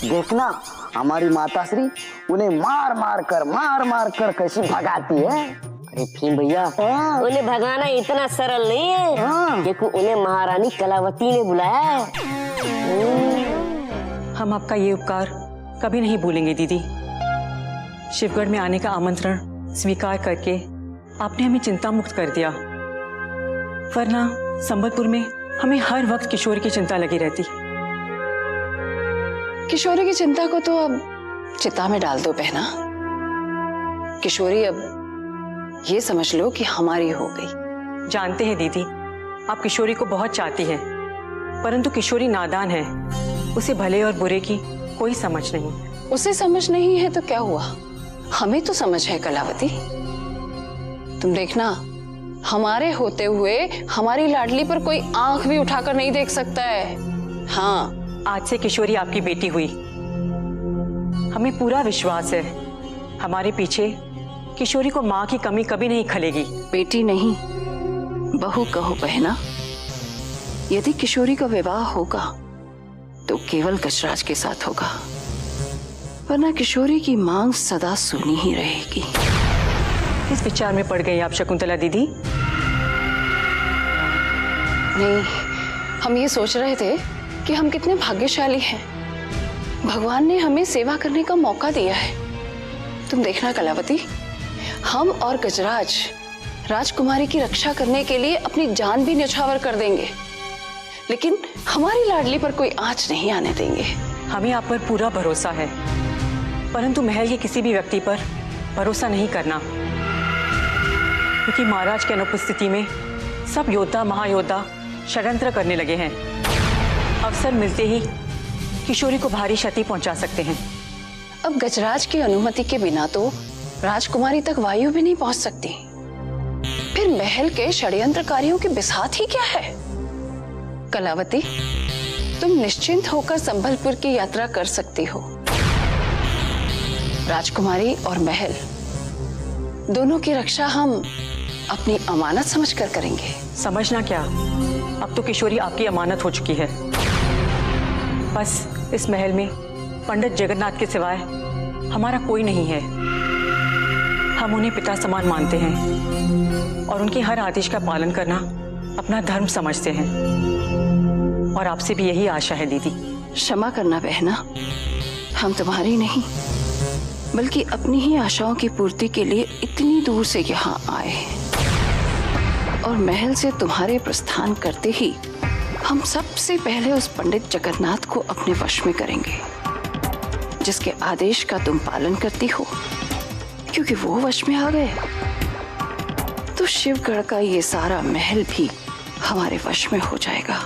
देखना हमारी माता श्री उन्हें मार मार कर कैसी भगाती है। अरे भीम भैया, उन्हें भगाना इतना सरल नहीं है, क्योंकि उन्हें महारानी कलावती ने बुलाया है। हम आपका ये उपकार कभी नहीं भूलेंगे दीदी। शिवगढ़ में आने का आमंत्रण स्वीकार करके आपने हमें चिंता मुक्त कर दिया, वरना संबलपुर में हमें हर वक्त किशोरी की चिंता लगी रहती। किशोरी की चिंता को तो अब चिता में डाल दो बहना। किशोरी अब ये समझ लो कि हमारी हो गई। जानते हैं दीदी, आप किशोरी को बहुत चाहती हैं, परंतु किशोरी नादान है, उसे भले और बुरे की कोई समझ नहीं। उसे समझ नहीं है तो क्या हुआ, हमें तो समझ है कलावती। तुम देखना, हमारे होते हुए हमारी लाडली पर कोई आंख भी उठाकर नहीं देख सकता है। हाँ, आज से किशोरी आपकी बेटी हुई, हमें पूरा विश्वास है हमारे पीछे किशोरी को माँ की कमी कभी नहीं खलेगी। बेटी नहीं, बहू कहो बहना। यदि किशोरी का विवाह होगा तो केवल गजराज के साथ होगा, वरना किशोरी की मांग सदा सुनी ही रहेगी। इस विचार में पड़ गई आप शकुंतला दीदी? नहीं, हम ये सोच रहे थे कि हम कितने भाग्यशाली हैं, भगवान ने हमें सेवा करने का मौका दिया है। तुम देखना कलावती, हम और गजराज राजकुमारी की रक्षा करने के लिए अपनी जान भी न्यौछावर कर देंगे, लेकिन हमारी लाडली पर कोई आंच नहीं आने देंगे। हमें आप पर पूरा भरोसा है, परंतु महल के किसी भी व्यक्ति पर भरोसा नहीं करना, क्योंकि महाराज की अनुपस्थिति में सब योद्धा महायोद्धा षड्यंत्र करने लगे हैं। अवसर मिलते ही किशोरी को भारी क्षति पहुंचा सकते हैं। अब गजराज की अनुमति के बिना तो राजकुमारी तक वायु भी नहीं पहुंच सकती, फिर महल के षड्यंत्रकारियों की बिसात ही क्या है। कलावती, तुम निश्चिंत होकर संबलपुर की यात्रा कर सकती हो। राजकुमारी और महल दोनों की रक्षा हम अपनी अमानत समझकर करेंगे। समझना क्या, अब तो किशोरी आपकी अमानत हो चुकी है। बस इस महल में पंडित जगन्नाथ के सिवाय हमारा कोई नहीं है। हम उन्हें पिता समान मानते हैं और उनके हर आदेश का पालन करना अपना धर्म समझते हैं। और आपसे भी यही आशा है दीदी। क्षमा करना बहना, हम तुम्हारी नहीं बल्कि अपनी ही आशाओं की पूर्ति के लिए इतनी दूर से यहाँ आए हैं। और महल से तुम्हारे प्रस्थान करते ही हम सबसे पहले उस पंडित जगन्नाथ को अपने वश में करेंगे, जिसके आदेश का तुम पालन करती हो। क्योंकि वो वश में आ गए तो शिवगढ़ का ये सारा महल भी हमारे वश में हो जाएगा।